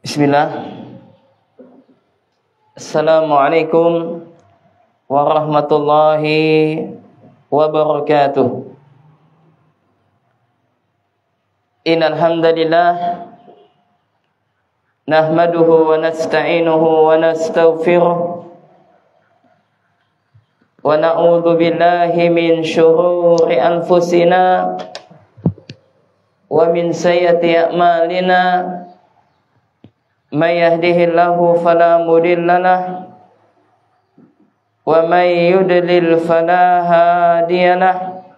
Bismillah. Assalamualaikum warahmatullahi wabarakatuh. Innal hamdalillah nahmaduhu wa nasta'inuhu wa nastaghfiruh wa na'udzu billahi min syururi anfusina wa min sayyiati a'malina. May yahdihillahu fala mudilla lahu wa may yudlil fala hadiya lahu.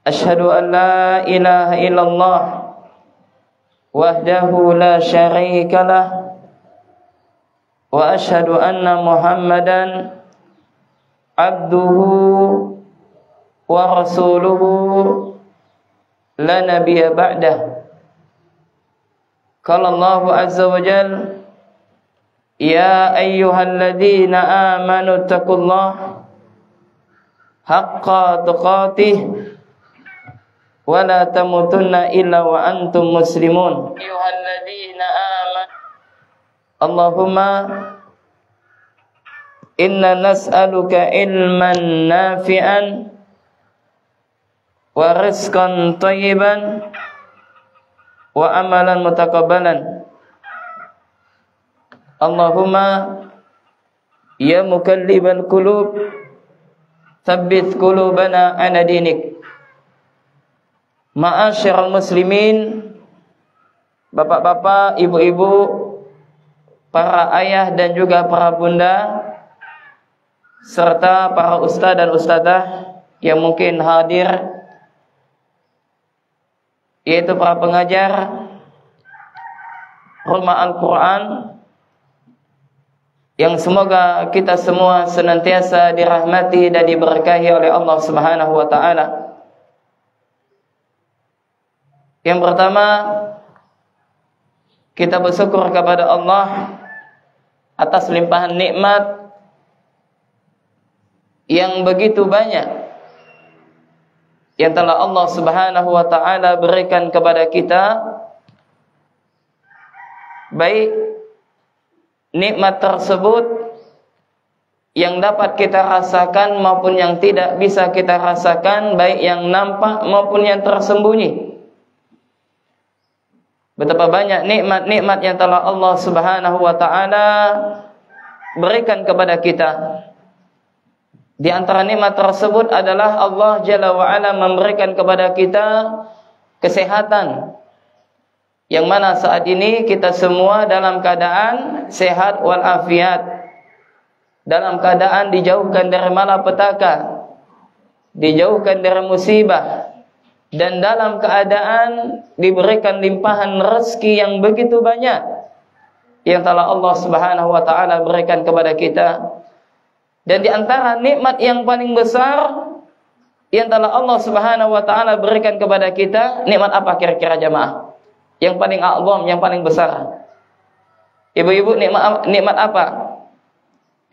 Asyhadu an la ilaha illallah wahdahu la syarika lahu wa asyhadu anna Muhammadan abduhu wa rasuluhu la nabiyya ba'dah. Qala Allahu azza wa jalla, ya ayyuhalladzina amanu taqullaha haqqa tuqatih wa la tamutunna illa wa antum muslimun. Ayyuhalladzina amanu Allahumma inna nas'aluka ilman nafi'an wa rizqan thayyiban wa amalan mutaqabbalan. Allahumma ya mukallibal qulub tsabbit qulubana ala dinik. Ma'asyiral muslimin, bapak-bapak, ibu-ibu, para ayah dan juga para bunda, serta para ustaz dan ustadzah yang mungkin hadir, yaitu para pengajar Rumah Al-Quran, yang semoga kita semua senantiasa dirahmati dan diberkahi oleh Allah Subhanahu wa ta'ala. Yang pertama, kita bersyukur kepada Allah atas limpahan nikmat yang begitu banyak yang telah Allah Subhanahu wa ta'ala berikan kepada kita, baik nikmat tersebut yang dapat kita rasakan maupun yang tidak bisa kita rasakan, baik yang nampak maupun yang tersembunyi. Betapa banyak nikmat-nikmat yang telah Allah Subhanahu wa ta'ala berikan kepada kita. Di antara nikmat tersebut adalah Allah Jalla wa'ala memberikan kepada kita kesehatan, yang mana saat ini kita semua dalam keadaan sehat walafiat, dalam keadaan dijauhkan dari malapetaka, dijauhkan dari musibah, dan dalam keadaan diberikan limpahan rezeki yang begitu banyak yang telah Allah Subhanahu wa ta'ala berikan kepada kita. Dan di antara nikmat yang paling besar yang telah Allah Subhanahu wa ta'ala berikan kepada kita, nikmat apa kira-kira jamaah? Yang paling a'zam, yang paling besar. Ibu-ibu, nikmat apa?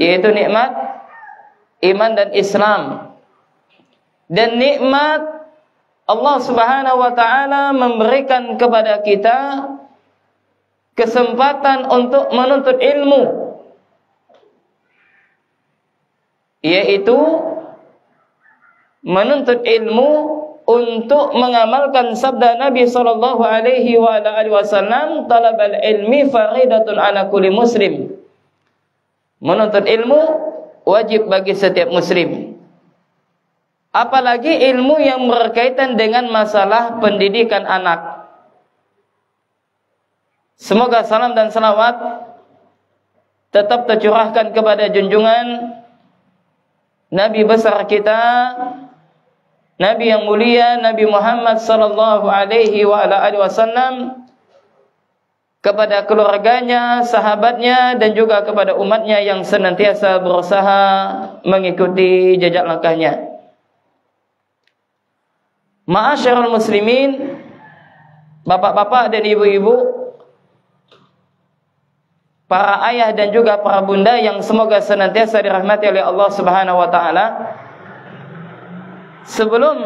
Yaitu nikmat iman dan Islam. Dan nikmat Allah Subhanahu wa ta'ala memberikan kepada kita kesempatan untuk menuntut ilmu, yaitu menuntut ilmu untuk mengamalkan sabda Nabi sallallahu alaihi wasallam, talabal ilmi faridatun ala kulli muslim. Menuntut ilmu wajib bagi setiap muslim. Apalagi ilmu yang berkaitan dengan masalah pendidikan anak. Semoga salam dan salawat tetap tercurahkan kepada junjungan Nabi besar kita, Nabi yang mulia, Nabi Muhammad sallallahu alaihi wasallam, kepada keluarganya, sahabatnya, dan juga kepada umatnya yang senantiasa berusaha mengikuti jejak langkahnya. Ma'asyiral muslimin, bapak-bapak dan ibu-ibu, para ayah dan juga para bunda yang semoga senantiasa dirahmati oleh Allah Subhanahu wa ta'ala. Sebelum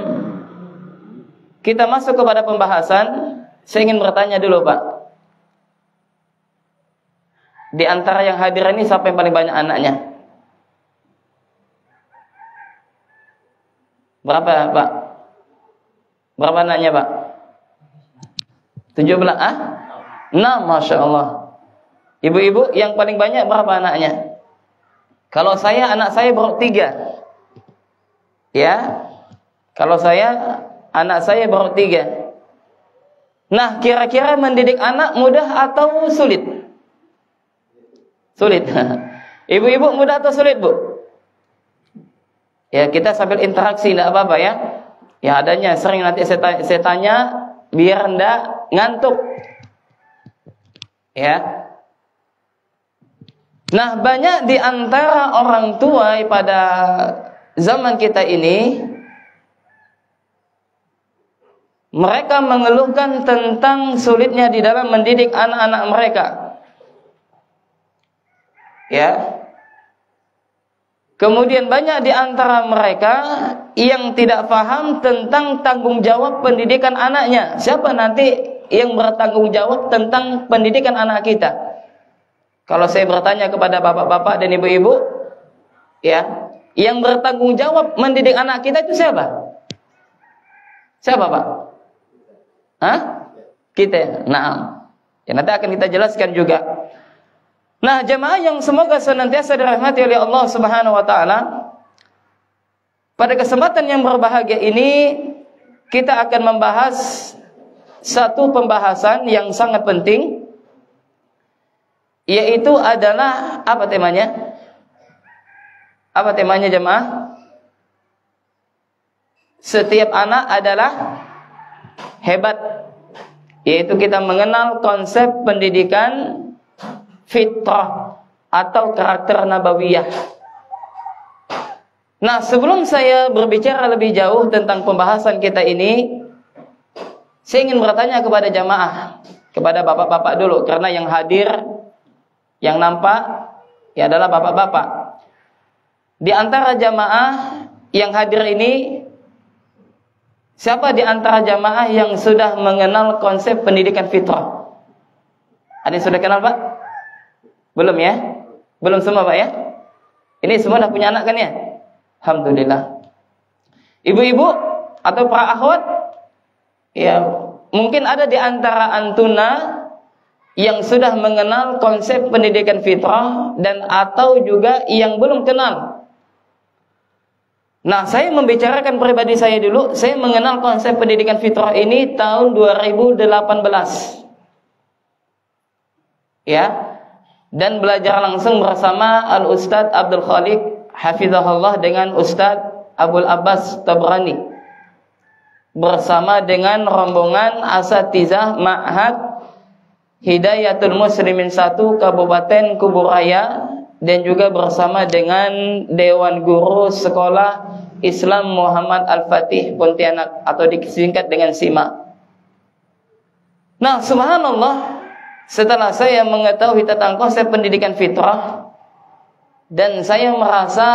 kita masuk kepada pembahasan, saya ingin bertanya dulu Pak, Di antara yang hadir ini siapa yang paling banyak anaknya? Berapa, Pak? Berapa anaknya, Pak? 17, 6, Masya Allah. Ibu-ibu yang paling banyak berapa anaknya? Kalau saya, anak saya baru 3. Ya, kalau saya, anak saya baru 3. Nah, kira-kira mendidik anak mudah atau sulit? Sulit. Ibu-ibu mudah atau sulit, Bu? Ya, kita sambil interaksi, tidak apa-apa ya. Ya, adanya sering nanti saya tanya biar Anda ngantuk. Ya. Nah, banyak di antara orang tua pada zaman kita ini, mereka mengeluhkan tentang sulitnya di dalam mendidik anak-anak mereka. Ya. Kemudian banyak di antara mereka yang tidak paham tentang tanggung jawab pendidikan anaknya. Siapa nanti yang bertanggung jawab tentang pendidikan anak kita? Kalau saya bertanya kepada bapak-bapak dan ibu-ibu, ya, yang bertanggung jawab mendidik anak kita itu siapa? Siapa, Pak? Hah? Kita. Nah, ya, nanti akan kita jelaskan juga. Nah, jemaah yang semoga senantiasa dirahmati oleh Allah Subhanahu wa taala, pada kesempatan yang berbahagia ini kita akan membahas satu pembahasan yang sangat penting, yaitu adalah apa temanya? Apa temanya, jemaah? Setiap anak adalah hebat, yaitu kita mengenal konsep pendidikan fitrah atau karakter nabawiyah. Nah, sebelum saya berbicara lebih jauh tentang pembahasan kita ini, saya ingin bertanya kepada jamaah, kepada bapak-bapak dulu, karena yang hadir, yang nampak, ya adalah bapak-bapak. Di antara jamaah yang hadir ini, siapa di antara jamaah yang sudah mengenal konsep pendidikan fitrah? Ada yang sudah kenal, Pak? Belum ya? Belum semua, Pak ya? Ini semua dah punya anak kan ya? Alhamdulillah. Ibu-ibu atau para akhwat, ya, mungkin ada di antara antuna yang sudah mengenal konsep pendidikan fitrah dan atau juga yang belum kenal. Nah, saya membicarakan pribadi saya dulu. Saya mengenal konsep pendidikan fitrah ini tahun 2018. Ya. Dan belajar langsung bersama Al-Ustadz Abdul Khaliq hafizahullah dengan Ustadz Abul Abbas Tabrani, bersama dengan rombongan asatizah Ma'had Hidayatul Muslimin 1 Kabupaten Kuburaya, dan juga bersama dengan Dewan Guru Sekolah Islam Muhammad Al-Fatih Pontianak, atau disingkat dengan SIMA. Nah, subhanallah, setelah saya mengetahui tentang konsep pendidikan fitrah, dan saya merasa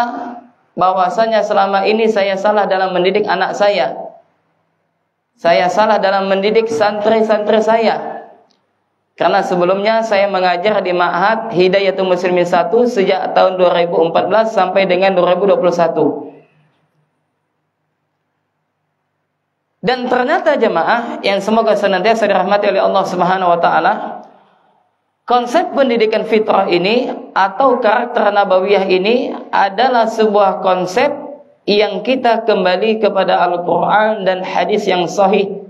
bahwasanya selama ini saya salah dalam mendidik anak saya. Saya salah dalam mendidik santri-santri saya. Karena sebelumnya saya mengajar di Ma'had Hidayatul Muslimin 1 sejak tahun 2014 sampai dengan 2021. Dan ternyata jemaah yang semoga senantiasa dirahmati oleh Allah Subhanahu wa taala, konsep pendidikan fitrah ini atau karakter nabawiyah ini adalah sebuah konsep yang kita kembali kepada Al-Quran dan hadis yang sahih,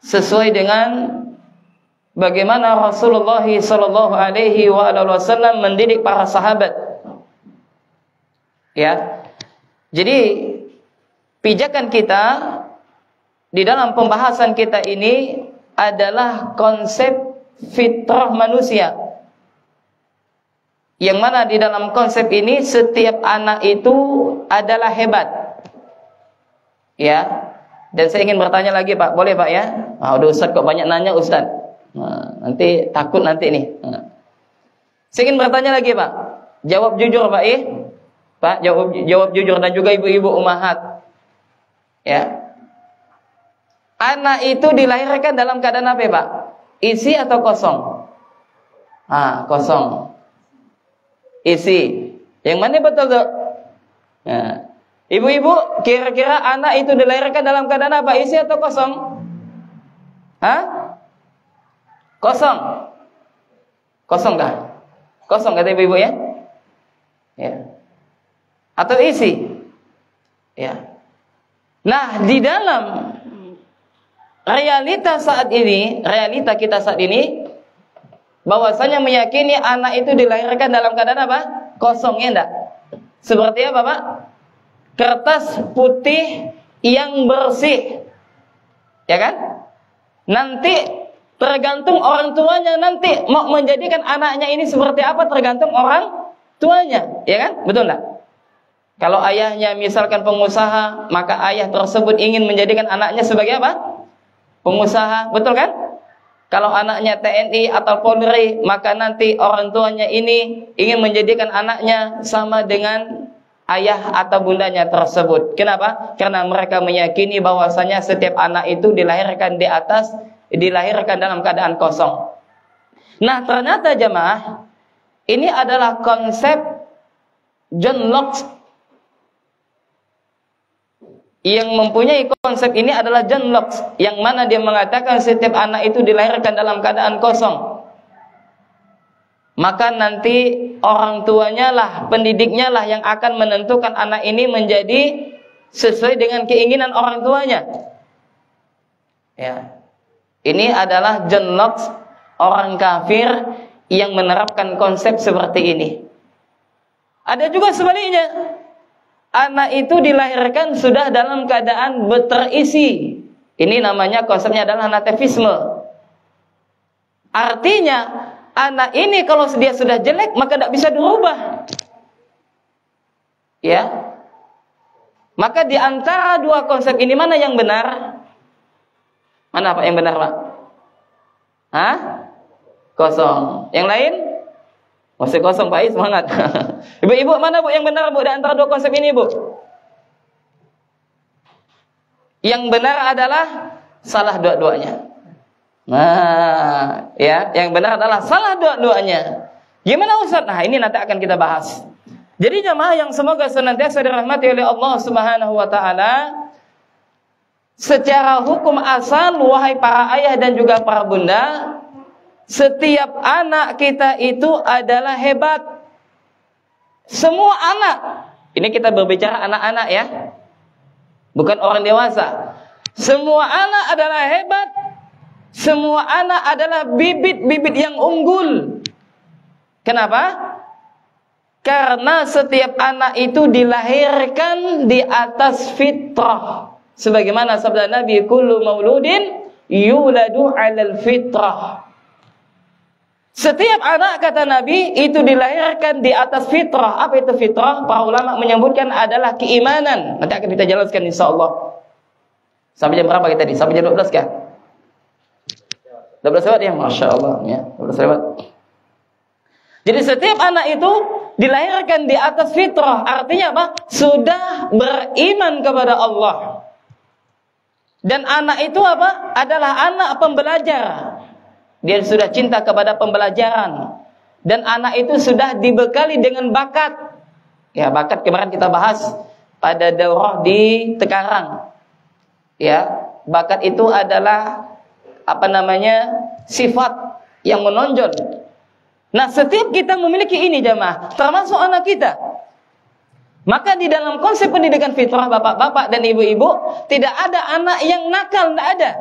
sesuai dengan bagaimana Rasulullah sallallahu alaihi wasallam mendidik para sahabat. Ya. Jadi pijakan kita di dalam pembahasan kita ini adalah konsep fitrah manusia, yang mana di dalam konsep ini setiap anak itu adalah hebat. Ya. Dan saya ingin bertanya lagi, Pak. Boleh, Pak ya? Udah Ustaz kok banyak nanya, Ustaz. Nanti takut nanti nih. Saya ingin bertanya lagi, Pak. Jawab jujur, Pak ya. Pak, jawab jujur, dan juga ibu-ibu ummahat. Ya. Anak itu dilahirkan dalam keadaan apa, Pak? Isi atau kosong? Kosong. Isi. Yang mana betul tuh? Nah, ibu-ibu, kira-kira anak itu dilahirkan dalam keadaan apa? Isi atau kosong? Kosong. Kosong dah. Kosong kata ibu-ibu ya? Ya. Atau isi? Ya. Nah, di dalam realita kita saat ini, bahwasanya meyakini anak itu dilahirkan dalam keadaan apa? Kosong, ya enggak? Seperti apa, Pak? Kertas putih yang bersih. Ya kan? Nanti tergantung orang tuanya nanti mau menjadikan anaknya ini seperti apa, tergantung orang tuanya, ya kan? Betul enggak? Kalau ayahnya misalkan pengusaha, maka ayah tersebut ingin menjadikan anaknya sebagai apa? Pengusaha, betul kan? Kalau anaknya TNI atau Polri, maka nanti orang tuanya ini ingin menjadikan anaknya sama dengan ayah atau bundanya tersebut. Kenapa? Karena mereka meyakini bahwasanya setiap anak itu dilahirkan dalam keadaan kosong. Nah, ternyata jemaah, ini adalah konsep John Locke. Yang mempunyai konsep ini adalah John Locke, yang mana dia mengatakan setiap anak itu dilahirkan dalam keadaan kosong. Maka nanti orang tuanya lah, pendidiknya lah yang akan menentukan anak ini menjadi sesuai dengan keinginan orang tuanya. Ya. Ini adalah John Locke, orang kafir yang menerapkan konsep seperti ini. Ada juga sebaliknya. Anak itu dilahirkan sudah dalam keadaan terisi. Ini namanya konsepnya adalah nativisme. Artinya anak ini kalau dia sudah jelek maka tidak bisa dirubah. Ya. Maka di antara dua konsep ini mana yang benar? Mana Pak yang benar, Pak? Kosong. Yang lain? Masih kosong, Pak. Semangat. Ibu-ibu, mana Bu yang benar, Bu, di antara dua konsep ini, Bu? Yang benar adalah salah dua-duanya. Nah, ya, yang benar adalah salah dua-duanya. Gimana Ustaz? Nah, ini nanti akan kita bahas. Jadi jemaah yang semoga senantiasa dirahmati oleh Allah Subhanahu wa taala, secara hukum asal, wahai para ayah dan juga para bunda, setiap anak kita itu adalah hebat. Semua anak. Ini kita berbicara anak-anak ya. Bukan orang dewasa. Semua anak adalah hebat. Semua anak adalah bibit-bibit yang unggul. Kenapa? Karena setiap anak itu dilahirkan di atas fitrah. Sebagaimana sabda Nabi, kullu mauludin yuladu 'alal fitrah. Setiap anak, kata Nabi, itu dilahirkan di atas fitrah. Apa itu fitrah? Para ulama menyebutkan adalah keimanan. Nanti akan kita jelaskan insyaAllah. Sampai jam berapa kita tadi? Sampai jam 12 kah? 12 lewat ya? Masya Allah ya, 12 lewat. Jadi setiap anak itu dilahirkan di atas fitrah. Artinya apa? Sudah beriman kepada Allah. Dan anak itu apa? Adalah anak pembelajar. Dia sudah cinta kepada pembelajaran. Dan anak itu sudah dibekali dengan bakat. Ya, bakat kemarin kita bahas pada daurah di Tekarang. Ya, bakat itu adalah sifat yang menonjol. Nah, setiap kita memiliki ini jemaah, termasuk anak kita. Maka di dalam konsep pendidikan fitrah bapak-bapak dan ibu-ibu, tidak ada anak yang nakal, tidak ada.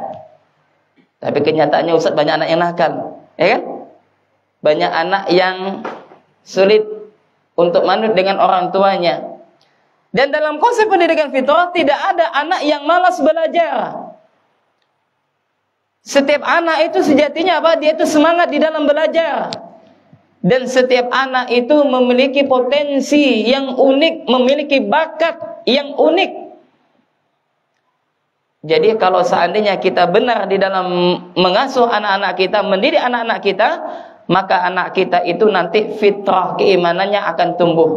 Tapi kenyataannya Ustaz, banyak anak yang nakal, ya kan? Banyak anak yang sulit untuk manut dengan orang tuanya. Dan dalam konsep pendidikan fitrah tidak ada anak yang malas belajar. Setiap anak itu sejatinya apa? Dia itu semangat di dalam belajar. Dan setiap anak itu memiliki potensi yang unik, memiliki bakat yang unik. Jadi kalau seandainya kita benar di dalam mengasuh anak-anak kita, mendidik anak-anak kita, maka anak kita itu nanti fitrah keimanannya akan tumbuh.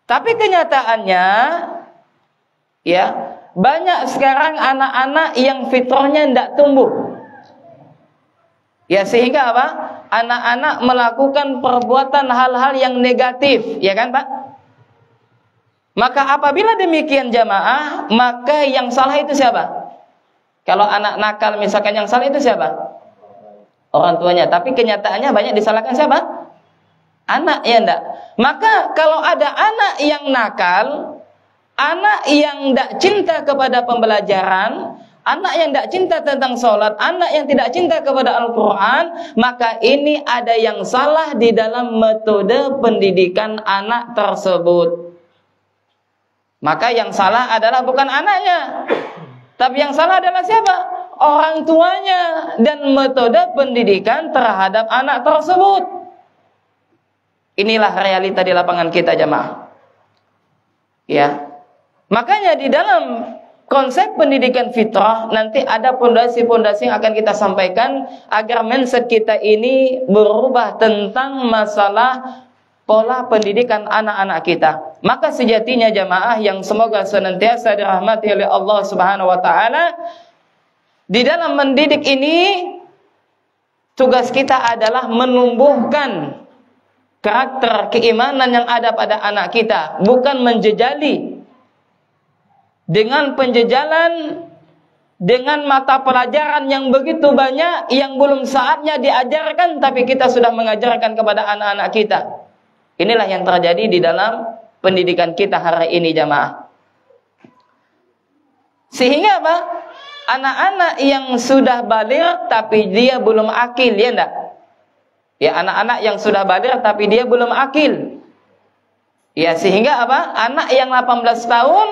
Tapi kenyataannya, ya, banyak sekarang anak-anak yang fitrahnya tidak tumbuh. Ya, sehingga apa? Anak-anak melakukan perbuatan hal-hal yang negatif, ya kan, Pak? Maka apabila demikian jamaah, maka yang salah itu siapa? Kalau anak nakal misalkan, yang salah itu siapa? Orang tuanya. Tapi kenyataannya banyak disalahkan siapa? Anak, ya enggak? Maka kalau ada anak yang nakal, anak yang tidak cinta kepada pembelajaran, anak yang tidak cinta tentang sholat, anak yang tidak cinta kepada Al-Quran, maka ini ada yang salah di dalam metode pendidikan anak tersebut. Maka yang salah adalah bukan anaknya, tapi yang salah adalah siapa? Orang tuanya dan metode pendidikan terhadap anak tersebut. Inilah realita di lapangan kita, jamaah. Ya. Makanya di dalam konsep pendidikan fitrah nanti ada pondasi-pondasi yang akan kita sampaikan agar mindset kita ini berubah tentang masalah pola pendidikan anak-anak kita. Maka sejatinya jamaah yang semoga senantiasa dirahmati oleh Allah Subhanahu wa taala, di dalam mendidik ini tugas kita adalah menumbuhkan karakter keimanan yang ada pada anak kita, bukan menjejali dengan penjejalan dengan mata pelajaran yang begitu banyak yang belum saatnya diajarkan, tapi kita sudah mengajarkan kepada anak-anak kita. Inilah yang terjadi di dalam pendidikan kita hari ini, jamaah. Sehingga apa? Anak-anak yang sudah baligh tapi dia belum akil, ya enggak? Ya, anak-anak yang sudah baligh tapi dia belum akil. Ya, sehingga apa? Anak yang 18 tahun,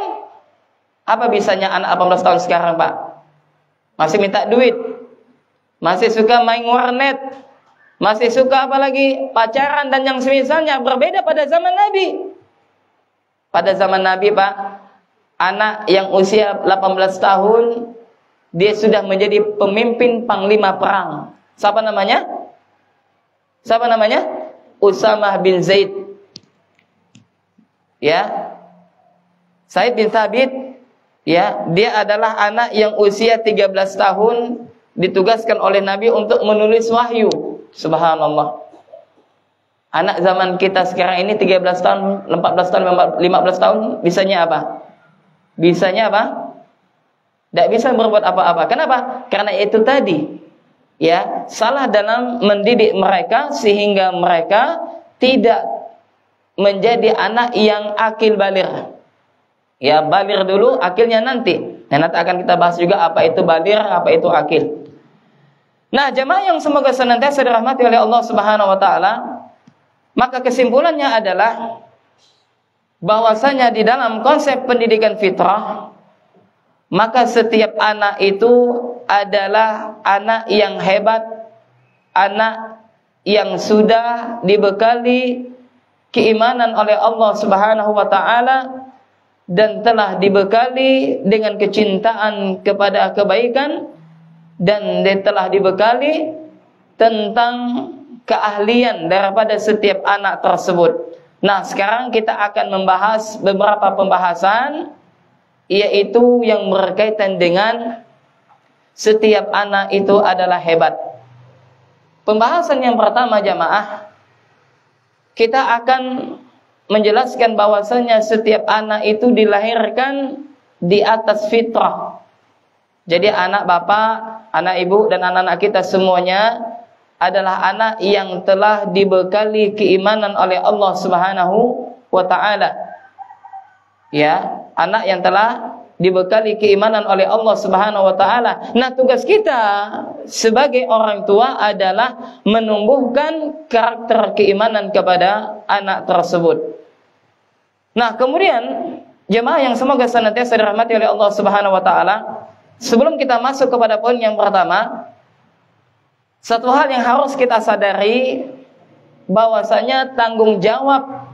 apa bisanya anak 18 tahun sekarang, Pak? Masih minta duit, masih suka main warnet, masih suka apalagi pacaran dan yang semisalnya. Berbeda pada zaman Nabi. Pada zaman Nabi, Pak, anak yang usia 18 tahun dia sudah menjadi pemimpin panglima perang. Siapa namanya? Siapa namanya? Usamah bin Zaid. Ya. Zaid bin Thabit. Ya, dia adalah anak yang usia 13 tahun ditugaskan oleh Nabi untuk menulis wahyu. Subhanallah. Anak zaman kita sekarang ini 13 tahun, 14 tahun, 15 tahun bisanya apa? Bisanya apa? Tidak bisa berbuat apa-apa. Kenapa? Karena itu tadi, ya, salah dalam mendidik mereka sehingga mereka tidak menjadi anak yang akil baligh. Ya, baligh dulu, akilnya nanti. Dan nanti akan kita bahas juga apa itu baligh, apa itu akil. Nah, jemaah yang semoga senantiasa dirahmati oleh Allah Subhanahu wa taala, maka kesimpulannya adalah bahwasanya di dalam konsep pendidikan fitrah, maka setiap anak itu adalah anak yang hebat, anak yang sudah dibekali keimanan oleh Allah Subhanahu wa taala dan telah dibekali dengan kecintaan kepada kebaikan, dan dia telah dibekali tentang keahlian daripada setiap anak tersebut. Nah, sekarang kita akan membahas beberapa pembahasan, yaitu yang berkaitan dengan setiap anak itu adalah hebat. Pembahasan yang pertama, jamaah, kita akan menjelaskan bahwasanya setiap anak itu dilahirkan di atas fitrah. Jadi anak bapak, anak ibu, dan anak-anak kita semuanya adalah anak yang telah dibekali keimanan oleh Allah Subhanahu wa taala. Ya, anak yang telah dibekali keimanan oleh Allah Subhanahu wa taala. Nah, tugas kita sebagai orang tua adalah menumbuhkan karakter keimanan kepada anak tersebut. Nah, kemudian jemaah yang semoga senantiasa dirahmati oleh Allah Subhanahu wa taala, sebelum kita masuk kepada poin yang pertama, satu hal yang harus kita sadari bahwasanya tanggung jawab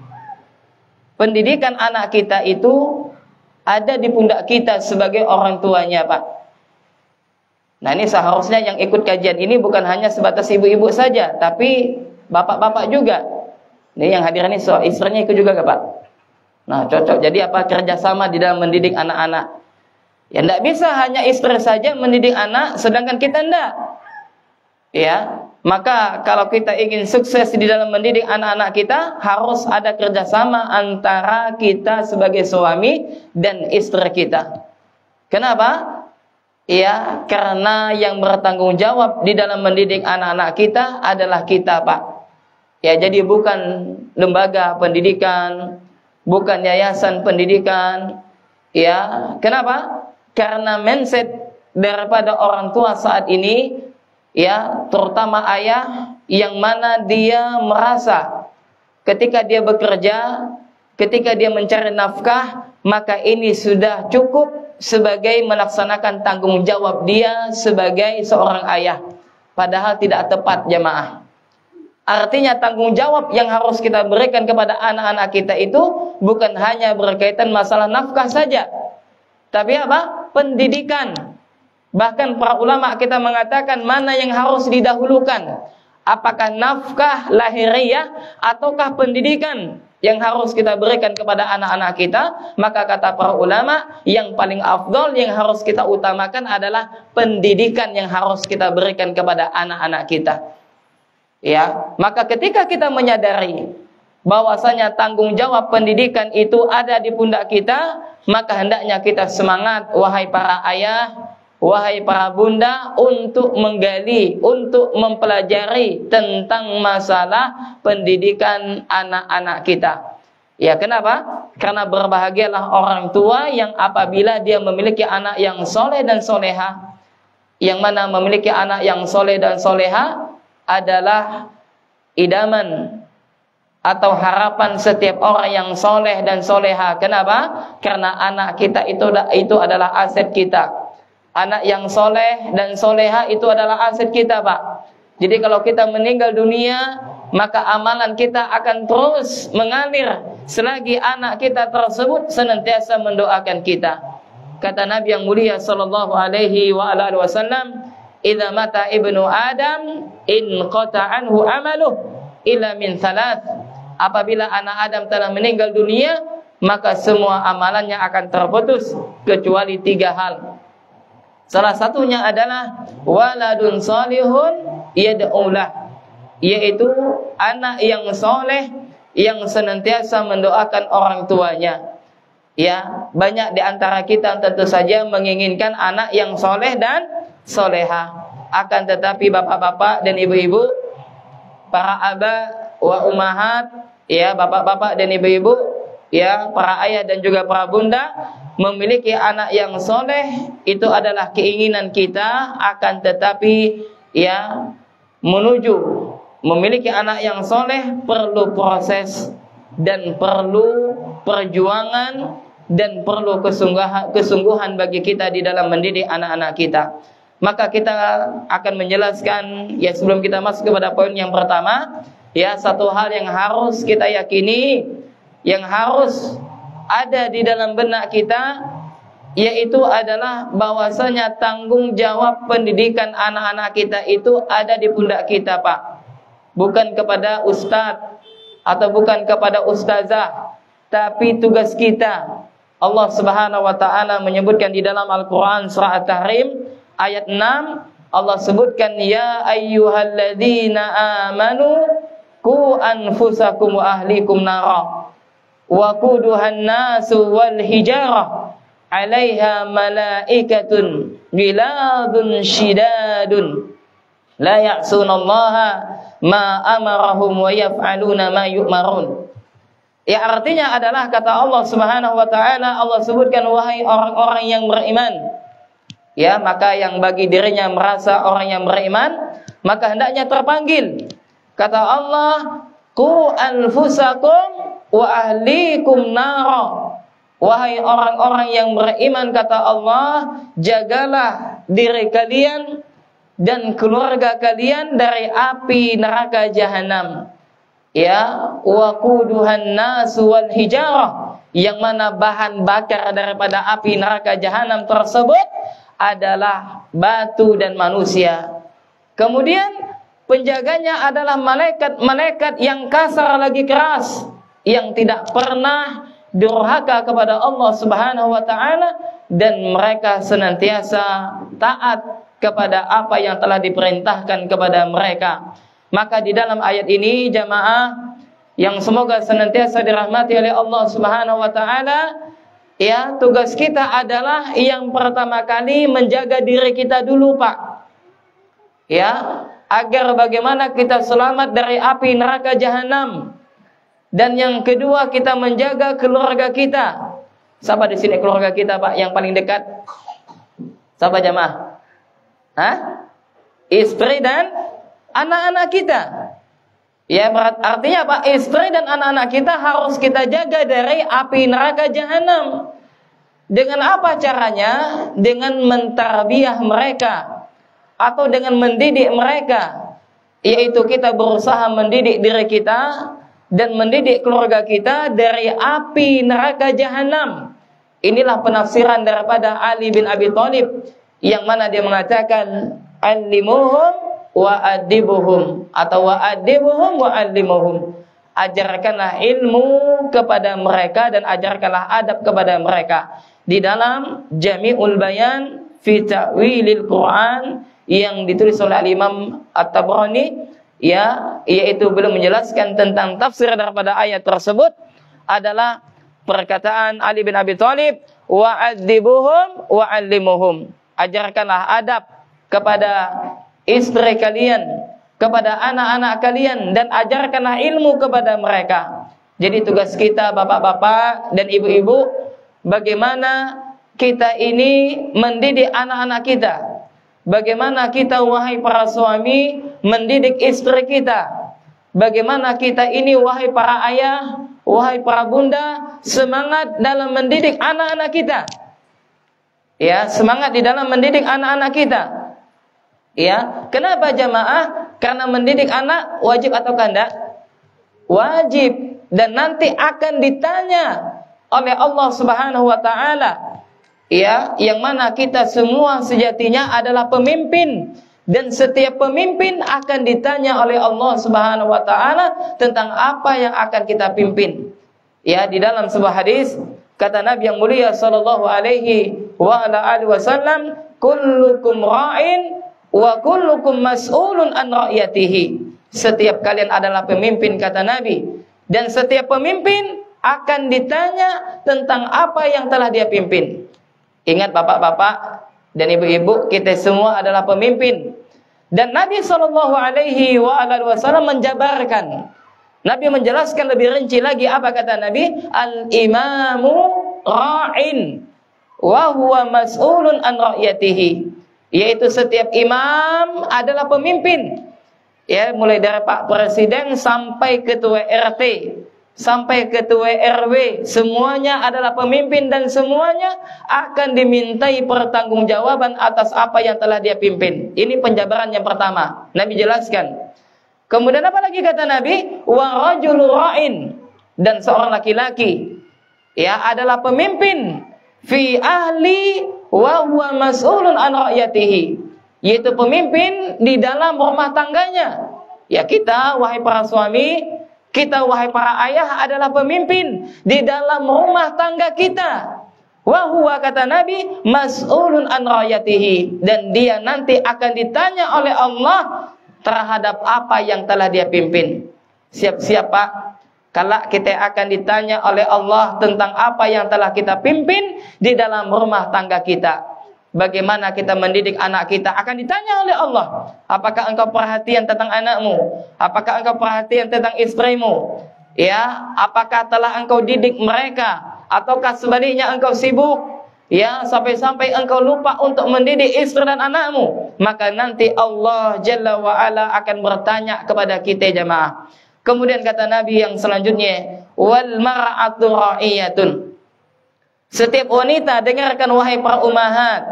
pendidikan anak kita itu ada di pundak kita sebagai orang tuanya, Pak. Nah, ini seharusnya yang ikut kajian ini bukan hanya sebatas ibu-ibu saja, tapi bapak-bapak juga. Ini yang hadir ini istrinya ikut juga, Pak. Nah, cocok. Jadi apa? Kerjasama di dalam mendidik anak-anak. Ya, tidak bisa hanya istri saja mendidik anak, sedangkan kita tidak. Ya, Maka kalau kita ingin sukses di dalam mendidik anak-anak kita, harus ada kerjasama antara kita sebagai suami dan istri kita. Kenapa? Ya, karena yang bertanggung jawab di dalam mendidik anak-anak kita adalah kita, Pak. Ya, jadi bukan lembaga pendidikan, bukan yayasan pendidikan. Ya, kenapa? Karena mindset daripada orang tua saat ini, ya, terutama ayah, yang mana dia merasa ketika dia bekerja, ketika dia mencari nafkah, maka ini sudah cukup sebagai melaksanakan tanggung jawab dia sebagai seorang ayah. Padahal tidak tepat, jamaah. Artinya tanggung jawab yang harus kita berikan kepada anak-anak kita itu bukan hanya berkaitan masalah nafkah saja, tapi apa? Pendidikan. Bahkan para ulama kita mengatakan mana yang harus didahulukan, apakah nafkah lahiriah ataukah pendidikan yang harus kita berikan kepada anak-anak kita. Maka kata para ulama, yang paling afdol yang harus kita utamakan adalah pendidikan yang harus kita berikan kepada anak-anak kita. Ya, maka ketika kita menyadari bahwasanya tanggung jawab pendidikan itu ada di pundak kita, maka hendaknya kita semangat, wahai para ayah, wahai para bunda, untuk menggali, untuk mempelajari tentang masalah pendidikan anak-anak kita. Ya, kenapa? Karena berbahagialah orang tua yang apabila dia memiliki anak yang soleh dan soleha. Yang mana memiliki anak yang soleh dan soleha adalah idaman atau harapan setiap orang yang soleh dan soleha. Kenapa? Karena anak kita itu adalah aset kita. Anak yang soleh dan soleha itu adalah aset kita, Pak. Jadi kalau kita meninggal dunia, maka amalan kita akan terus mengalir selagi anak kita tersebut senantiasa mendoakan kita. Kata Nabi yang mulia sallallahu alaihi wasallam, "Idza mata ibnu Adam in qata'anhu amaluh illa min thalath." Apabila anak Adam telah meninggal dunia, maka semua amalannya akan terputus kecuali 3 hal. Salah satunya adalah waladun salihun yad'ulah, yaitu anak yang soleh yang senantiasa mendoakan orang tuanya. Ya, banyak di antara kita tentu saja menginginkan anak yang soleh dan soleha. Akan tetapi bapak-bapak dan ibu-ibu, para aba wa umahat, ya, bapak-bapak dan ibu-ibu, ya, para ayah dan juga para bunda, memiliki anak yang soleh itu adalah keinginan kita. Akan tetapi, ya, menuju memiliki anak yang soleh perlu proses dan perlu perjuangan dan perlu kesungguhan bagi kita di dalam mendidik anak-anak kita. Maka kita akan menjelaskan, ya, sebelum kita masuk kepada poin yang pertama, ya, satu hal yang harus kita yakini, yang harus ada di dalam benak kita, yaitu adalah bahwasanya tanggung jawab pendidikan anak-anak kita itu ada di pundak kita, Pak. Bukan kepada ustadz atau bukan kepada ustazah, tapi tugas kita. Allah Subhanahu wa taala menyebutkan di dalam Al-Qur'an surah At-Tahrim ayat 6, Allah sebutkan, ya ayyuhalladzina amanu qu anfusakum wa ahlikum nara wa quduhan nasu wal hijarah 'alaiha malaikatun ghiladun shidadun la ya'sunallaha ma amarahum wa yaf'aluna ma yu'marun. Ya, artinya adalah kata Allah Subhanahu wa taala, Allah sebutkan, wahai orang-orang yang beriman. Ya, maka yang bagi dirinya merasa orang yang beriman, maka hendaknya terpanggil. Kata Allah, qu anfusakum wa ahlikum nara. Wahai orang-orang yang beriman, kata Allah, jagalah diri kalian dan keluarga kalian dari api neraka jahanam. Ya, waquduhan nasu wal hijarah, yang mana bahan bakar daripada api neraka jahanam tersebut adalah batu dan manusia. Kemudian penjaganya adalah malaikat-malaikat yang kasar lagi keras, yang tidak pernah durhaka kepada Allah Subhanahu wa taala, dan mereka senantiasa taat kepada apa yang telah diperintahkan kepada mereka. Maka di dalam ayat ini jamaah yang semoga senantiasa dirahmati oleh Allah Subhanahu wa taala, ya, tugas kita adalah yang pertama kali menjaga diri kita dulu, Pak. Ya, agar bagaimana kita selamat dari api neraka jahanam. Dan yang kedua, kita menjaga keluarga kita. Siapa di sini keluarga kita, Pak, yang paling dekat? Siapa jamaah? Hah? Istri dan anak-anak kita. Ya, artinya apa? Istri dan anak-anak kita harus kita jaga dari api neraka jahanam. Dengan apa caranya? Dengan mentarbiyah mereka atau dengan mendidik mereka. Yaitu kita berusaha mendidik diri kita dan mendidik keluarga kita dari api neraka jahanam. Inilah penafsiran daripada Ali bin Abi Thalib yang mana dia mengatakan allimuhum wa adibuhum atau wa adibuhum wa allimuhum. Ajarkanlah ilmu kepada mereka dan ajarkanlah adab kepada mereka. Di dalam Jami'ul Bayan fi Ta'wilil Quran yang ditulis oleh Imam At-Tabrani, ya, yaitu belum menjelaskan tentang tafsir daripada ayat tersebut, adalah perkataan Ali bin Abi Thalib, wa adibuhum wa allimuhum. Ajarkanlah adab kepada istri kalian, kepada anak-anak kalian, dan ajarkanlah ilmu kepada mereka. Jadi tugas kita bapak-bapak dan ibu-ibu, bagaimana kita ini mendidik anak-anak kita. Bagaimana kita wahai para suami mendidik istri kita. Bagaimana kita ini wahai para ayah, wahai para bunda, semangat dalam mendidik anak-anak kita. Ya, semangat di dalam mendidik anak-anak kita. Ya, kenapa jamaah? Karena mendidik anak wajib atau tidak? Wajib, dan nanti akan ditanya oleh Allah Subhanahu wa taala. Ya, yang mana kita semua sejatinya adalah pemimpin, dan setiap pemimpin akan ditanya oleh Allah Subhanahu wa taala tentang apa yang akan kita pimpin. Ya, di dalam sebuah hadis kata Nabi yang mulia sallallahu alaihi wasallam, kullukum ra'in wa kullukum mas'ulun an ra'yatihi. Setiap kalian adalah pemimpin, kata Nabi, dan setiap pemimpin akan ditanya tentang apa yang telah dia pimpin. Ingat bapak-bapak dan ibu-ibu, kita semua adalah pemimpin. Dan Nabi SAW menjabarkan. Nabi menjelaskan lebih rinci lagi, apa kata Nabi? Al-imamu ra'in wa huwa mas'ulun an ra'yatihi. Yaitu setiap imam adalah pemimpin. Ya, mulai dari Pak Presiden sampai ketua RT, sampai ketua RW, semuanya adalah pemimpin dan semuanya akan dimintai pertanggungjawaban atas apa yang telah dia pimpin. Ini penjabaran yang pertama. Nabi jelaskan. Kemudian apa lagi kata Nabi? Wa rajulun ra'in, dan seorang laki-laki ya adalah pemimpin fi ahli wa huwa mas'ulun an ra'yatihi, yaitu pemimpin di dalam rumah tangganya. Ya, kita wahai para suami, kita wahai para ayah adalah pemimpin di dalam rumah tangga kita. Wa huwa, kata Nabi, mas'ulun an ra'yatihi, dan dia nanti akan ditanya oleh Allah terhadap apa yang telah dia pimpin. Siap-siap Pak, kalau kita akan ditanya oleh Allah tentang apa yang telah kita pimpin di dalam rumah tangga kita. Bagaimana kita mendidik anak kita akan ditanya oleh Allah. Apakah engkau perhatian tentang anakmu? Apakah engkau perhatian tentang istrimu? Ya, apakah telah engkau didik mereka? Ataukah sebaliknya engkau sibuk? Ya, sampai-sampai engkau lupa untuk mendidik istri dan anakmu. Maka nanti Allah Jalla wa Ala akan bertanya kepada kita jemaah. Kemudian kata Nabi yang selanjutnya, wal mar'atu ra'iyatun. Setiap wanita, dengarkan wahai para ummahat,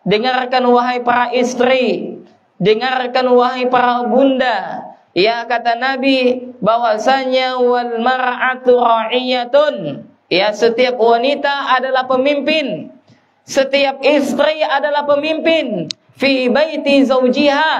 dengarkan wahai para istri, dengarkan wahai para bunda. Ya, kata Nabi bahwasanya wal mar'atu ra'iyatun. Ya, setiap wanita adalah pemimpin. Setiap istri adalah pemimpin fi baiti zaujiha,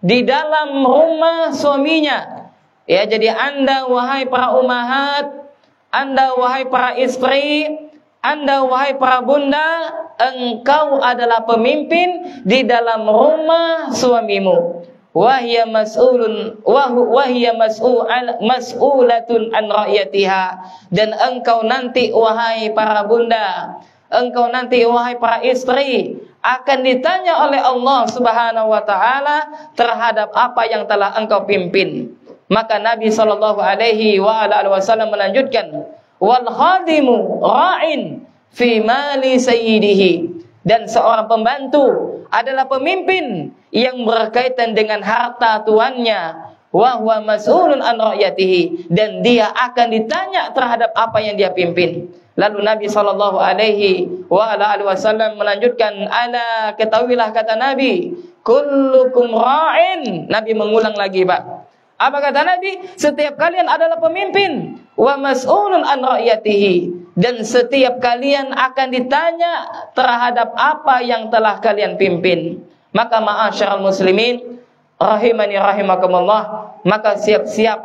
di dalam rumah suaminya. Ya, jadi Anda wahai para ummahat, Anda wahai para istri, Anda wahai para bunda, engkau adalah pemimpin di dalam rumah suamimu. Wahia mas'ulatun an ra'yatiha, dan engkau nanti wahai para bunda, engkau nanti wahai para istri akan ditanya oleh Allah Subhanahu wa taala terhadap apa yang telah engkau pimpin. Maka Nabi sallallahu alaihi wasallam melanjutkan, wal khadimu ra'in fi mali sayyidihi, dan seorang pembantu adalah pemimpin yang berkaitan dengan harta tuannya, wa huwa mas'ulun an ra'yatihi, dan dia akan ditanya terhadap apa yang dia pimpin. Lalu Nabi sallallahu alaihi wasallam melanjutkan, ala, ketahuilah, kata Nabi, kullukum ra'in. Nabi mengulang lagi, Pak. Apa kata Nabi? Setiap kalian adalah pemimpin, wa mas'ulun an ra'yatihi, dan setiap kalian akan ditanya terhadap apa yang telah kalian pimpin. Maka ma'asyiral muslimin rahimani rahimakumullah, maka siap-siap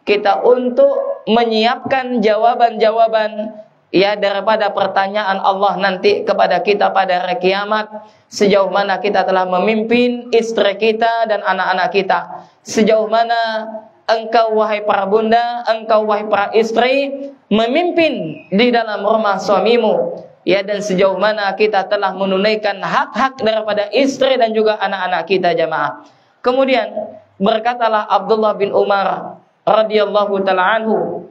kita untuk menyiapkan jawaban-jawaban ya daripada pertanyaan Allah nanti kepada kita pada hari kiamat. Sejauh mana kita telah memimpin istri kita dan anak-anak kita, sejauh mana engkau wahai para bunda, engkau wahai para istri memimpin di dalam rumah suamimu, ya, dan sejauh mana kita telah menunaikan hak-hak daripada istri dan juga anak-anak kita, jamaah. Kemudian berkatalah Abdullah bin Umar radhiyallahu taala anhu,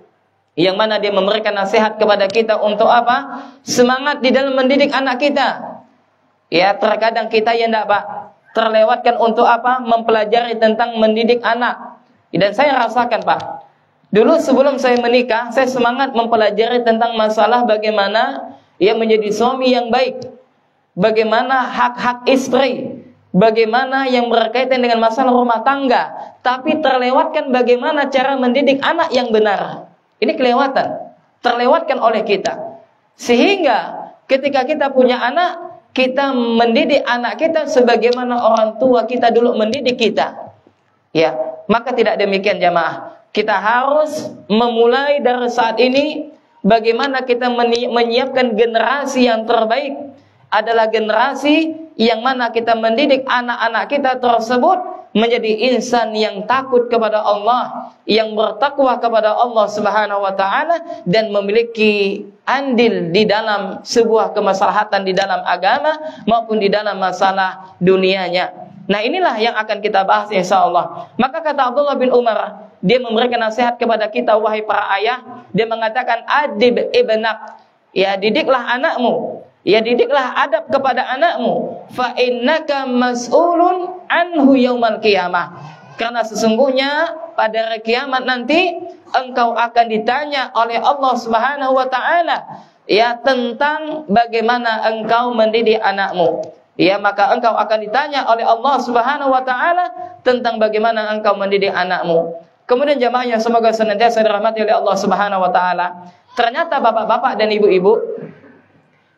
yang mana dia memberikan nasihat kepada kita untuk apa? Semangat di dalam mendidik anak kita. Ya, terkadang kita ya enggak, Pak, terlewatkan untuk apa? Mempelajari tentang mendidik anak. Dan saya rasakan, Pak, dulu sebelum saya menikah, saya semangat mempelajari tentang masalah bagaimana ia menjadi suami yang baik, bagaimana hak-hak istri, bagaimana yang berkaitan dengan masalah rumah tangga, tapi terlewatkan bagaimana cara mendidik anak yang benar. Ini kelewatan, terlewatkan oleh kita. Sehingga ketika kita punya anak, kita mendidik anak kita sebagaimana orang tua kita dulu mendidik kita. Ya, maka tidak demikian, jamaah. Kita harus memulai dari saat ini bagaimana kita menyiapkan generasi yang terbaik, adalah generasi yang mana kita mendidik anak-anak kita tersebut menjadi insan yang takut kepada Allah, yang bertakwa kepada Allah Subhanahu wa taala, dan memiliki andil di dalam sebuah kemaslahatan di dalam agama maupun di dalam masalah dunianya. Nah, inilah yang akan kita bahas insyaallah. Maka kata Abdullah bin Umar, dia memberikan nasihat kepada kita wahai para ayah, dia mengatakan, adib ibnak, ya, didiklah anakmu. Ya, didiklah adab kepada anakmu. Fa innaka mas'ulun anhu yaumal qiyamah. Karena sesungguhnya pada hari kiamat nanti engkau akan ditanya oleh Allah Subhanahu wa taala, ya, tentang bagaimana engkau mendidik anakmu. Ya, maka engkau akan ditanya oleh Allah Subhanahu wa taala tentang bagaimana engkau mendidik anakmu. Kemudian jamaah yang semoga senantiasa dirahmati oleh Allah Subhanahu wa taala, ternyata bapak-bapak dan ibu-ibu,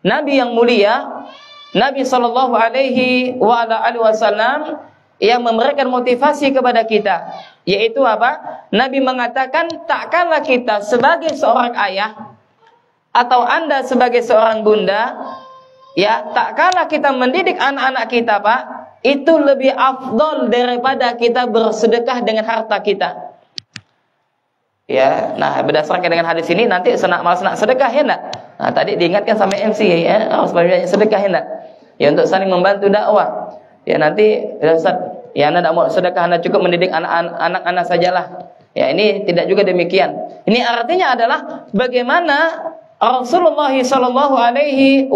Nabi yang mulia, Nabi sallallahu alaihi wasallam yang memberikan motivasi kepada kita, yaitu apa? Nabi mengatakan, takkanlah kita sebagai seorang ayah atau Anda sebagai seorang bunda, ya, takkanlah kita mendidik anak-anak kita, Pak, itu lebih afdol daripada kita bersedekah dengan harta kita. Ya, nah berdasarkan dengan hadis ini nanti malas nak sedekah, ya enggak? Nah, tadi diingatkan sama MC, ya, harus banyak sedekah, ya enggak? Ya, untuk saling membantu dakwah. Ya, nanti Ustaz, ya, Anda tidak mau sedekah, Anda cukup mendidik anak-anak sajalah. Ya, ini tidak juga demikian. Ini artinya adalah bagaimana Rasulullah sallallahu alaihi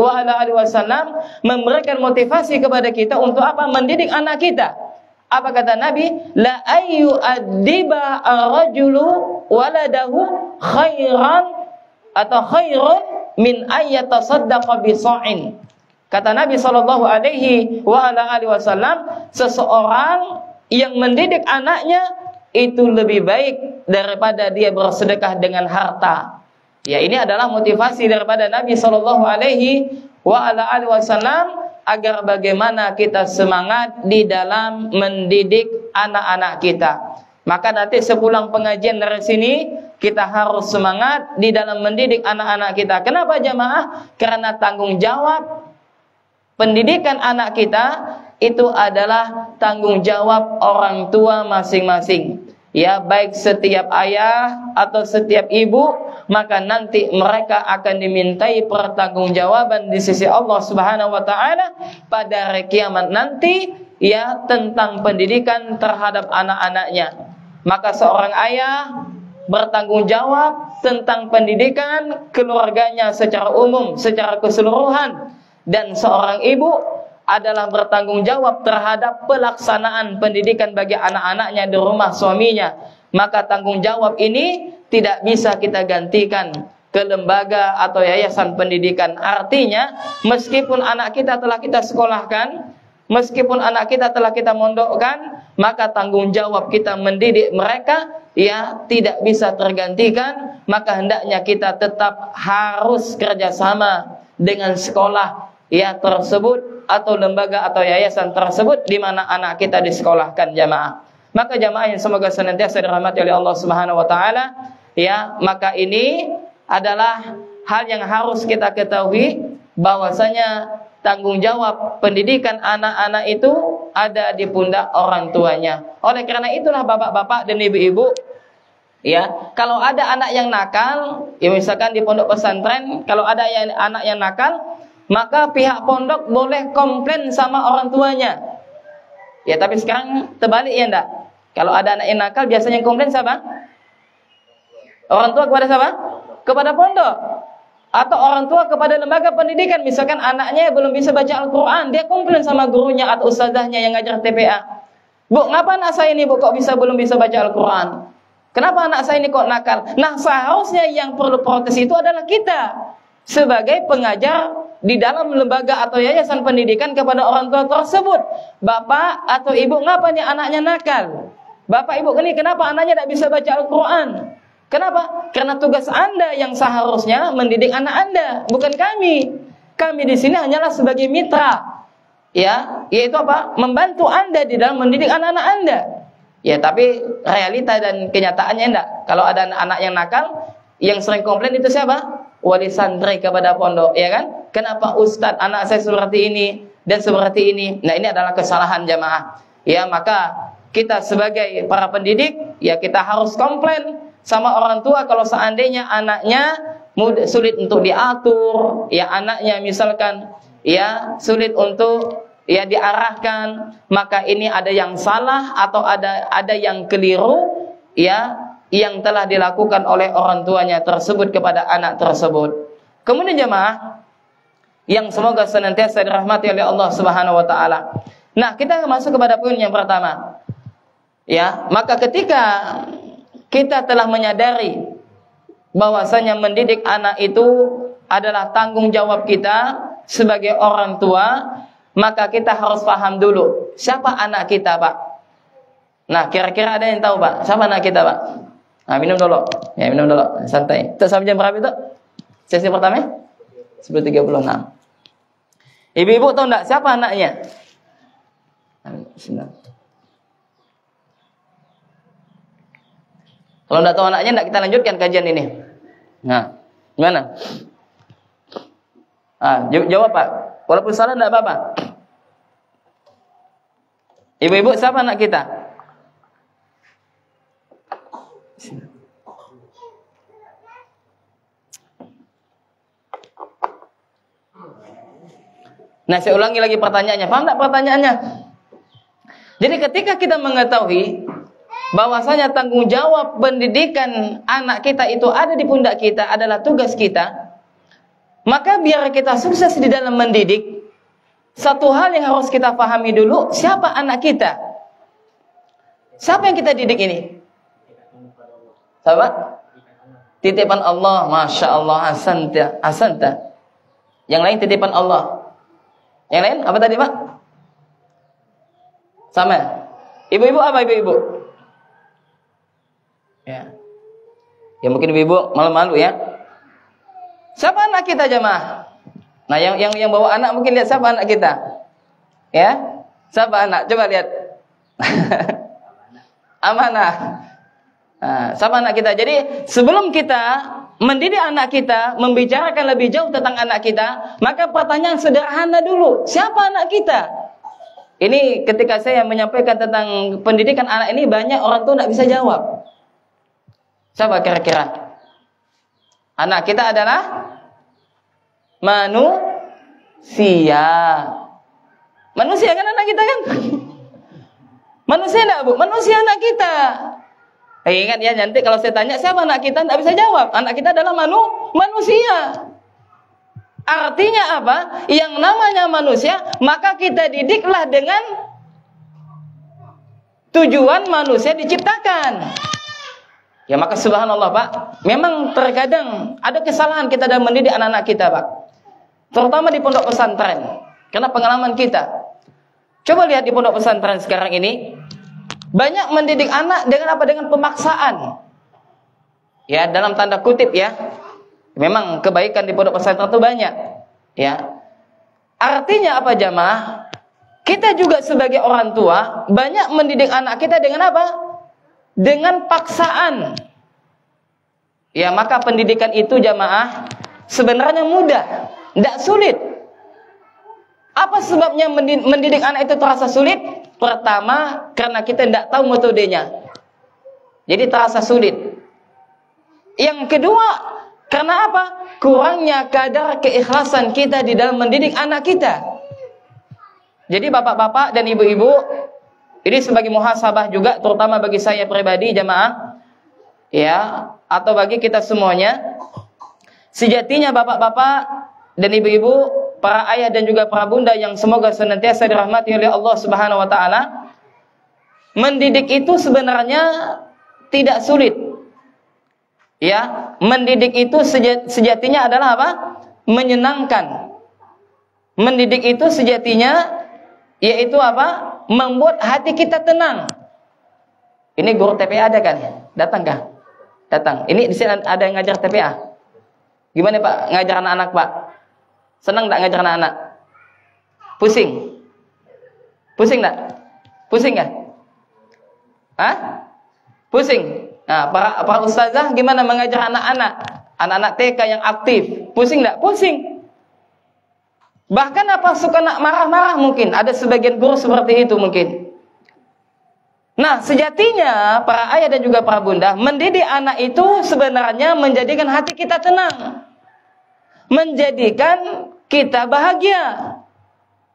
wasallam memberikan motivasi kepada kita untuk apa? Mendidik anak kita. Apa kata Nabi? La ayyu adiba ar-rajulu waladahu khairan atau khairun min ayyatasaddaqa bi sa'in. Kata Nabi sallallahu alaihi wasallam, seseorang yang mendidik anaknya itu lebih baik daripada dia bersedekah dengan harta. Ya, ini adalah motivasi daripada Nabi sallallahu alaihi wasallam agar bagaimana kita semangat di dalam mendidik anak-anak kita. Maka nanti sepulang pengajian dari sini, kita harus semangat di dalam mendidik anak-anak kita. Kenapa jamaah? Karena tanggung jawab pendidikan anak kita itu adalah tanggung jawab orang tua masing-masing. Ya, baik setiap ayah atau setiap ibu, maka nanti mereka akan dimintai pertanggungjawaban di sisi Allah Subhanahu wa taala pada hari kiamat nanti, ya, tentang pendidikan terhadap anak-anaknya. Maka seorang ayah bertanggung jawab tentang pendidikan keluarganya secara umum, secara keseluruhan, dan seorang ibu adalah bertanggung jawab terhadap pelaksanaan pendidikan bagi anak-anaknya di rumah suaminya. Maka tanggung jawab ini tidak bisa kita gantikan ke lembaga atau yayasan pendidikan. Artinya, meskipun anak kita telah kita sekolahkan, meskipun anak kita telah kita mondokkan, maka tanggung jawab kita mendidik mereka, ya, tidak bisa tergantikan. Maka hendaknya kita tetap harus kerjasama dengan sekolah, ya, tersebut atau lembaga atau yayasan tersebut di mana anak kita disekolahkan jamaah. Maka jamaah yang semoga senantiasa dirahmati oleh Allah Subhanahu wa taala, ya, maka ini adalah hal yang harus kita ketahui bahwasanya tanggung jawab pendidikan anak-anak itu ada di pundak orang tuanya. Oleh karena itulah bapak-bapak dan ibu-ibu, ya, kalau ada anak yang nakal, ya misalkan di pondok pesantren, kalau ada anak yang nakal, maka pihak pondok boleh komplain sama orang tuanya. Ya, tapi sekarang terbalik, ya enggak? Kalau ada anak yang nakal, biasanya yang komplain siapa? Orang tua kepada siapa? Kepada pondok. Atau orang tua kepada lembaga pendidikan. Misalkan anaknya belum bisa baca Al-Quran, dia komplain sama gurunya atau ustazahnya yang ngajar TPA. Bu, ngapa anak saya ini, Bu, kok belum bisa baca Al-Quran? Kenapa anak saya ini kok nakal? Nah, seharusnya yang perlu protes itu adalah kita sebagai pengajar di dalam lembaga atau yayasan pendidikan kepada orang tua tersebut. Bapak atau ibu, ngapa nih anaknya nakal? Bapak ibu ini kenapa anaknya tidak bisa baca Al-Quran? Kenapa? Karena tugas Anda yang seharusnya mendidik anak Anda, bukan kami. Kami di sini hanyalah sebagai mitra, ya, yaitu apa? Membantu Anda di dalam mendidik anak-anak Anda. Ya, tapi realita dan kenyataannya enggak. Kalau ada anak yang nakal, yang sering komplain itu siapa? Wali santri kepada pondok, ya kan? Kenapa Ustadz anak saya seperti ini dan seperti ini? Nah, ini adalah kesalahan jamaah. Ya, maka kita sebagai para pendidik, ya, kita harus komplain sama orang tua kalau seandainya anaknya sulit untuk diatur, ya, anaknya misalkan, ya, sulit untuk, ya, diarahkan, maka ini ada yang salah atau ada yang keliru, ya, yang telah dilakukan oleh orang tuanya tersebut kepada anak tersebut. Kemudian jemaah yang semoga senantiasa dirahmati oleh Allah Subhanahu wa taala. Nah, kita masuk kepada poin yang pertama. Ya, maka ketika kita telah menyadari bahwasanya mendidik anak itu adalah tanggung jawab kita sebagai orang tua, maka kita harus paham dulu siapa anak kita, Pak. Nah, kira-kira ada yang tahu, Pak? Siapa anak kita, Pak? Nah, minum dulu. Ya, minum dulu. Santai. Itu sampai jam berapa itu? Sesi pertama? 10.36. Ibu-ibu tahu enggak siapa anaknya? Kalau enggak tahu anaknya, enggak kita lanjutkan kajian ini. Nah, gimana? Jawab, Pak. Walaupun salah enggak apa-apa. Ibu-ibu, siapa anak kita? Nah, saya ulangi lagi pertanyaannya. Paham enggak pertanyaannya? Jadi ketika kita mengetahui bahwasanya tanggung jawab pendidikan anak kita itu ada di pundak kita, adalah tugas kita, maka biar kita sukses di dalam mendidik, satu hal yang harus kita pahami dulu, siapa anak kita? Siapa yang kita didik ini? Sahabat? Titipan Allah. Masya Allah. Asanta. Yang lain titipan Allah. Yang lain apa tadi, Pak? Sama. Ibu-ibu apa ibu-ibu? Ya. Ya mungkin ibu-ibu malu-malu ya. Siapa anak kita jemaah? Nah, yang bawa anak mungkin lihat siapa anak kita? Ya? Siapa anak? Coba lihat. Amanah. Sama anak kita. Jadi sebelum kita mendidik anak kita, membicarakan lebih jauh tentang anak kita, maka pertanyaan sederhana dulu, siapa anak kita? Ini ketika saya menyampaikan tentang pendidikan anak ini, banyak orang tua tidak bisa jawab. Siapa kira-kira? Anak kita adalah manusia. Manusia kan anak kita kan? Manusia enggak, Bu? Manusia anak kita. Ingat ya, nanti kalau saya tanya siapa anak kita, enggak bisa jawab. Anak kita adalah manusia. Artinya apa? Yang namanya manusia, maka kita didiklah dengan tujuan manusia diciptakan. Ya maka subhanallah Pak, memang terkadang ada kesalahan kita dalam mendidik anak-anak kita Pak. Terutama di pondok pesantren. Karena pengalaman kita. Coba lihat di pondok pesantren sekarang ini, banyak mendidik anak dengan apa? Dengan pemaksaan. Ya, dalam tanda kutip ya. Memang kebaikan di pondok pesantren itu banyak. Ya. Artinya apa jamaah? Kita juga sebagai orang tua banyak mendidik anak kita dengan apa? Dengan paksaan. Ya, maka pendidikan itu jamaah sebenarnya mudah, tidak sulit. Apa sebabnya mendidik anak itu terasa sulit? Pertama, karena kita tidak tahu metodenya. Jadi terasa sulit. Yang kedua, karena apa? Kurangnya kadar keikhlasan kita di dalam mendidik anak kita. Jadi bapak-bapak dan ibu-ibu, ini sebagai muhasabah juga, terutama bagi saya pribadi jamaah, ya, atau bagi kita semuanya. Sejatinya bapak-bapak dan ibu-ibu, para ayah dan juga para bunda yang semoga senantiasa dirahmati oleh Allah Subhanahu wa taala, mendidik itu sebenarnya tidak sulit. Ya, mendidik itu sejatinya adalah apa? Menyenangkan. Mendidik itu sejatinya yaitu apa? Membuat hati kita tenang. Ini guru TPA ada kan? Datang kah? Datang. Ini di sini ada yang ngajar TPA. Gimana Pak ngajar anak-anak Pak? Senang enggak ngajar anak-anak? Pusing? Pusing enggak? Pusing enggak? Hah? Pusing? Nah, para ustazah gimana mengajar anak-anak? Anak-anak TK yang aktif. Pusing enggak? Pusing. Bahkan apa suka nak marah-marah mungkin. Ada sebagian guru seperti itu mungkin. Nah, sejatinya para ayah dan juga para bunda, mendidik anak itu sebenarnya menjadikan hati kita tenang. Menjadikan kita bahagia.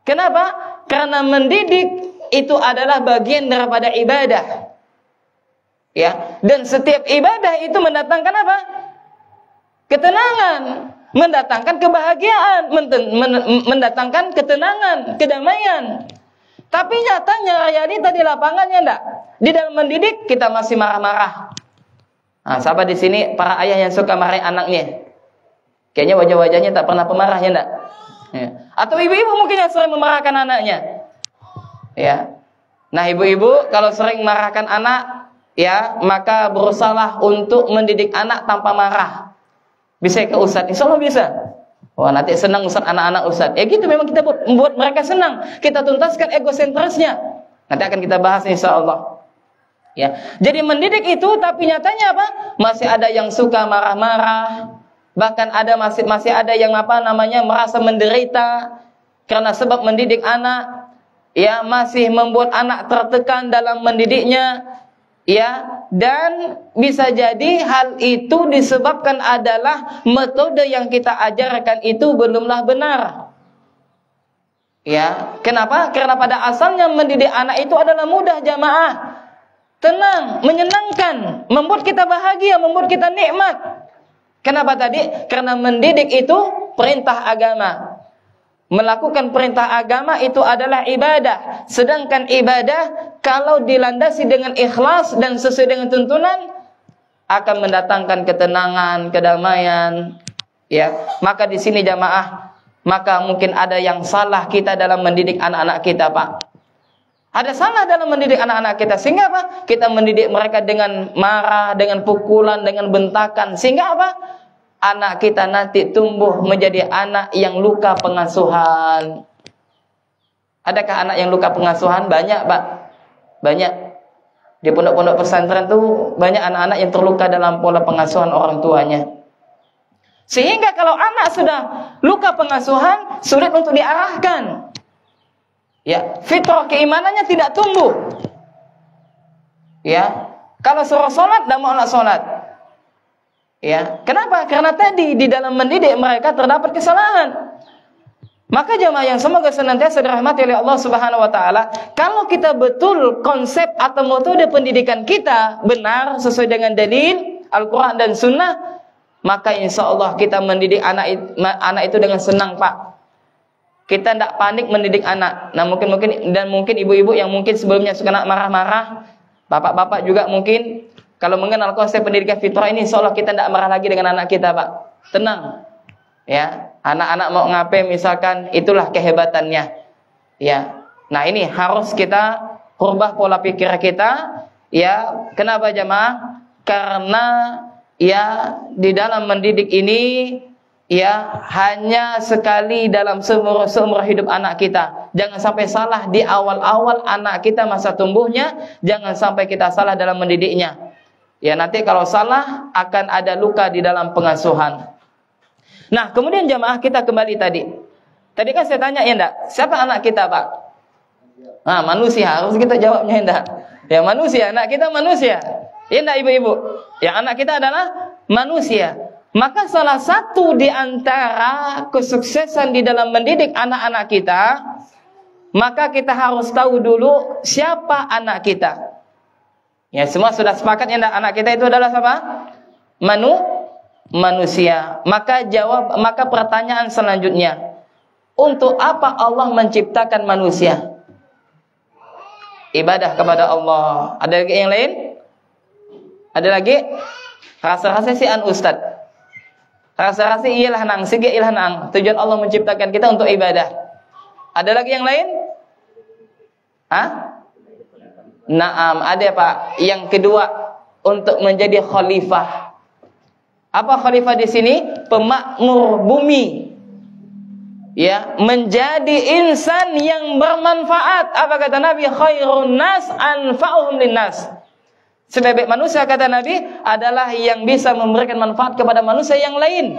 Kenapa? Karena mendidik itu adalah bagian daripada ibadah. Ya, dan setiap ibadah itu mendatangkan apa? Ketenangan, mendatangkan kebahagiaan, mendatangkan ketenangan, kedamaian. Tapi nyatanya realita di lapangannya enggak. Di dalam mendidik kita masih marah-marah. Nah, sahabat di sini para ayah yang suka marahi anaknya. Kayaknya wajah-wajahnya tak pernah pemarahnya enggak? Ya. Atau ibu-ibu mungkin yang sering memarahkan anaknya. Ya. Nah, ibu-ibu kalau sering marahkan anak, ya, maka berusahalah untuk mendidik anak tanpa marah. Bisa ke Ustadz? Insya Allah bisa. Wah, nanti senang Ustadz, anak-anak Ustadz. Ya gitu, memang kita buat mereka senang. Kita tuntaskan egosentrisnya. Nanti akan kita bahas insya Allah. Ya, jadi mendidik itu, tapi nyatanya apa? Masih ada yang suka marah-marah. Bahkan ada masih ada yang merasa menderita karena sebab mendidik anak. Ya, masih membuat anak tertekan dalam mendidiknya. Ya, dan bisa jadi hal itu disebabkan adalah metode yang kita ajarkan itu belumlah benar. Ya, kenapa? Karena pada asalnya mendidik anak itu adalah mudah jamaah. Tenang, menyenangkan, membuat kita bahagia, membuat kita nikmat. Kenapa tadi? Karena mendidik itu perintah agama. Melakukan perintah agama itu adalah ibadah. Sedangkan ibadah kalau dilandasi dengan ikhlas dan sesuai dengan tuntunan akan mendatangkan ketenangan, kedamaian. Ya, maka di sini jamaah, maka mungkin ada yang salah kita dalam mendidik anak-anak kita, Pak. Ada salah dalam mendidik anak-anak kita. Sehingga apa? Kita mendidik mereka dengan marah, dengan pukulan, dengan bentakan. Sehingga apa? Anak kita nanti tumbuh menjadi anak yang luka pengasuhan. Adakah anak yang luka pengasuhan? Banyak, Pak. Banyak. Di pondok-pondok pesantren tuh banyak anak-anak yang terluka dalam pola pengasuhan orang tuanya. Sehingga kalau anak sudah luka pengasuhan, sulit untuk diarahkan. Ya, fitrah keimanannya tidak tumbuh. Ya, kalau suruh sholat, tidak mau sholat. Ya, kenapa? Karena tadi di dalam mendidik mereka terdapat kesalahan. Maka jamaah yang semoga senantiasa dirahmati oleh Allah Subhanahu wa taala, kalau kita betul konsep atau metode pendidikan kita benar sesuai dengan dalil Al-Qur'an dan Sunnah, maka insya Allah kita mendidik anak itu dengan senang, Pak. Kita tidak panik mendidik anak. Nah, mungkin ibu-ibu yang mungkin sebelumnya suka marah-marah, bapak-bapak juga mungkin kalau mengenal konsep pendidikan fitrah ini, insya Allah kita tidak marah lagi dengan anak kita, Pak. Tenang. Ya, anak-anak mau ngapain misalkan, itulah kehebatannya. Ya. Nah, ini harus kita rubah pola pikir kita. Ya, kenapa jamaah? Karena ya di dalam mendidik ini ya hanya sekali dalam seumur hidup anak kita. Jangan sampai salah di awal-awal anak kita masa tumbuhnya, jangan sampai kita salah dalam mendidiknya. Ya, nanti kalau salah akan ada luka di dalam pengasuhan. Nah, kemudian jamaah kita kembali tadi. Tadi kan saya tanya ya enggak, siapa anak kita, Pak? Nah, manusia, harus kita jawabnya enggak. Ya, manusia, anak kita manusia. Ya enggak, ibu-ibu? Ya, anak kita adalah manusia. Maka salah satu di antara kesuksesan di dalam mendidik anak-anak kita, maka kita harus tahu dulu siapa anak kita. Ya, semua sudah sepakat ya enggak, anak kita itu adalah siapa? Manusia. Maka pertanyaan selanjutnya, untuk apa Allah menciptakan manusia? Ibadah kepada Allah. Ada lagi yang lain? Ada lagi? Rasa-rasa si an ustad. Rasa-rasa ialah nang, sige ilah nang. Tujuan Allah menciptakan kita untuk ibadah. Ada lagi yang lain? Hah? Naam, ada Pak. Yang kedua, untuk menjadi khalifah. Apa khalifah di sini? Pemakmur bumi. Ya, menjadi insan yang bermanfaat. Apa kata Nabi? Khairun nas anfa'uhum linnas. Sebaik manusia kata Nabi adalah yang bisa memberikan manfaat kepada manusia yang lain.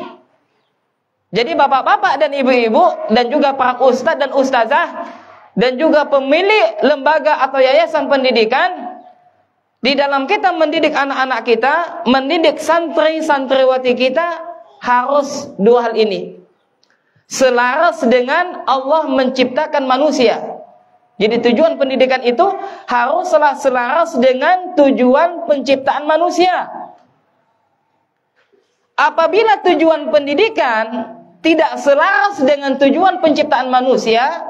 Jadi bapak-bapak dan ibu-ibu dan juga para ustadz dan ustazah dan juga pemilik lembaga atau yayasan pendidikan, di dalam kita mendidik anak-anak kita, mendidik santri-santriwati kita, harus dua hal ini. Selaras dengan Allah menciptakan manusia. Jadi tujuan pendidikan itu haruslah selaras dengan tujuan penciptaan manusia. Apabila tujuan pendidikan tidak selaras dengan tujuan penciptaan manusia,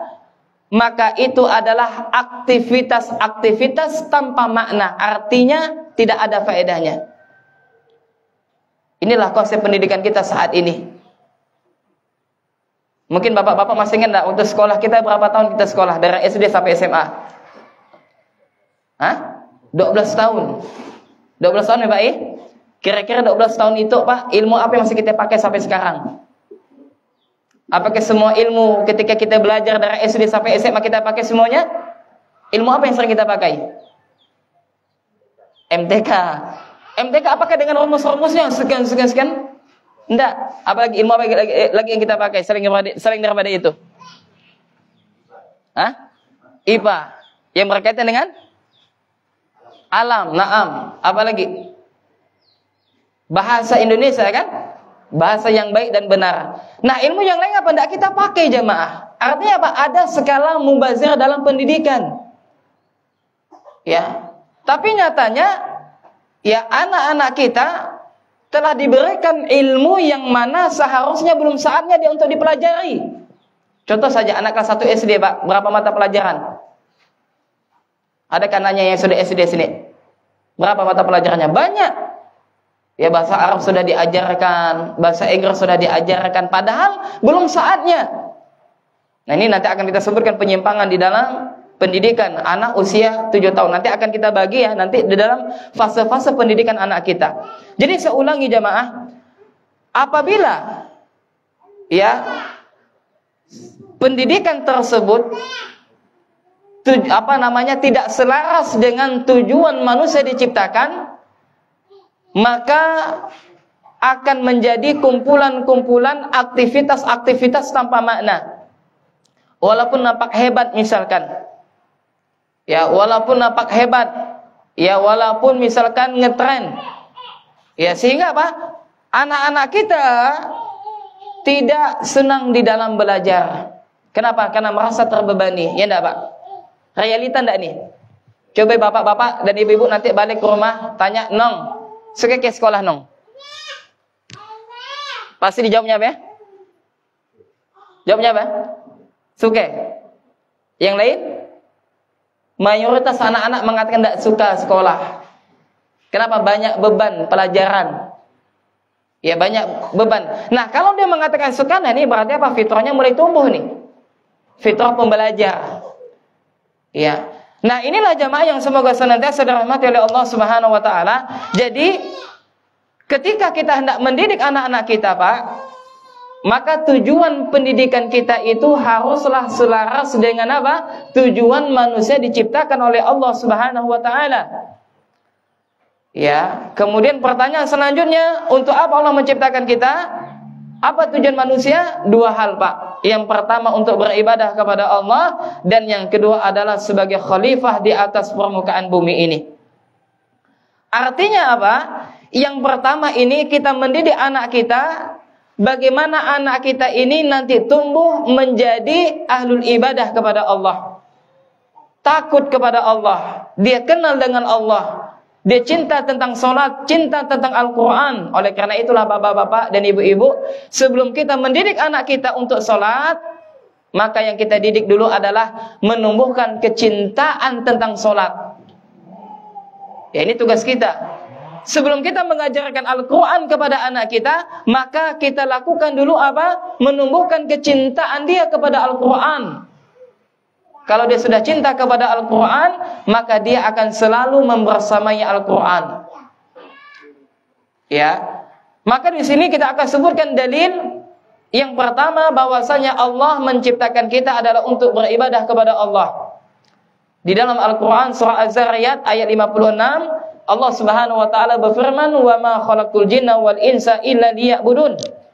maka itu adalah aktivitas-aktivitas tanpa makna. Artinya tidak ada faedahnya. Inilah konsep pendidikan kita saat ini. Mungkin bapak-bapak masih ingat enggak, untuk sekolah kita berapa tahun kita sekolah dari SD sampai SMA? Hah? 12 tahun. 12 tahun ya Pak? Kira-kira 12 tahun itu Pak, ilmu apa yang masih kita pakai sampai sekarang? Apakah semua ilmu ketika kita belajar dari SD sampai SMA kita pakai semuanya? Ilmu apa yang sering kita pakai? MTK. MTK apakah dengan rumus-rumusnya sekian? Enggak. Apalagi ilmu apa lagi yang kita pakai sering daripada itu? Hah? IPA. Yang berkaitan dengan alam, naam. Apalagi? Bahasa Indonesia kan? Bahasa yang baik dan benar. Nah, ilmu yang lain apa enggak kita pakai jamaah? Artinya apa? Ada skala mubazir dalam pendidikan. Ya. Tapi nyatanya ya anak-anak kita telah diberikan ilmu yang mana seharusnya belum saatnya dia untuk dipelajari. Contoh saja anak kelas 1 SD, Pak, berapa mata pelajaran? Ada kanannya yang sudah SD sini? Berapa mata pelajarannya? Banyak. Ya, bahasa Arab sudah diajarkan, bahasa Inggris sudah diajarkan, padahal belum saatnya. Nah, ini nanti akan kita sebutkan penyimpangan di dalam pendidikan anak usia 7 tahun. Nanti akan kita bagi ya, nanti di dalam fase-fase pendidikan anak kita. Jadi saya ulangi jamaah, apabila ya pendidikan tersebut tidak selaras dengan tujuan manusia diciptakan, maka akan menjadi kumpulan-kumpulan aktivitas-aktivitas tanpa makna. Walaupun nampak hebat misalkan, ya walaupun nampak hebat, ya walaupun misalkan ngetren, ya sehingga apa? Anak-anak kita tidak senang di dalam belajar. Kenapa? Karena merasa terbebani. Ya enggak, Pak? Realita enggak nih? Coba bapak-bapak dan ibu-ibu nanti balik ke rumah tanya, "Nong, suka ke sekolah, Nong?" Pasti dijawabnya apa ya? Jawabnya apa? Suka. Yang lain? Mayoritas anak-anak mengatakan tidak suka sekolah. Kenapa? Banyak beban pelajaran. Ya banyak beban. Nah kalau dia mengatakan suka, nah ini berarti apa? Fitrahnya mulai tumbuh nih. Fitrah pembelajar. Ya. Nah inilah jamaah yang semoga senantiasa dirahmati oleh Allah Subhanahu Wa Taala. Jadi ketika kita hendak mendidik anak-anak kita, Pak, maka tujuan pendidikan kita itu haruslah selaras dengan apa? Tujuan manusia diciptakan oleh Allah Subhanahu Wa Taala. Ya. Kemudian pertanyaan selanjutnya, untuk apa Allah menciptakan kita? Apa tujuan manusia? Dua hal, Pak. Yang pertama untuk beribadah kepada Allah, dan yang kedua adalah sebagai khalifah di atas permukaan bumi ini. Artinya apa? Yang pertama ini kita mendidik anak kita, bagaimana anak kita ini nanti tumbuh menjadi ahlul ibadah kepada Allah. Takut kepada Allah, dia kenal dengan Allah. Dia cinta tentang sholat, cinta tentang Al-Quran. Oleh karena itulah bapak-bapak dan ibu-ibu, sebelum kita mendidik anak kita untuk sholat, maka yang kita didik dulu adalah menumbuhkan kecintaan tentang sholat. Ya, ini tugas kita. Sebelum kita mengajarkan Al-Quran kepada anak kita, maka kita lakukan dulu apa? Menumbuhkan kecintaan dia kepada Al-Quran. Kalau dia sudah cinta kepada Al-Quran, maka dia akan selalu membersamai Al-Quran. Ya, maka di sini kita akan sebutkan dalil yang pertama, bahwasanya Allah menciptakan kita adalah untuk beribadah kepada Allah. Di dalam Al-Quran surah Az-Zariyat ayat 56, Allah Subhanahu Wa Taala berfirman, "Wa ma khalaqtul jinna wal insa illa liya'budun."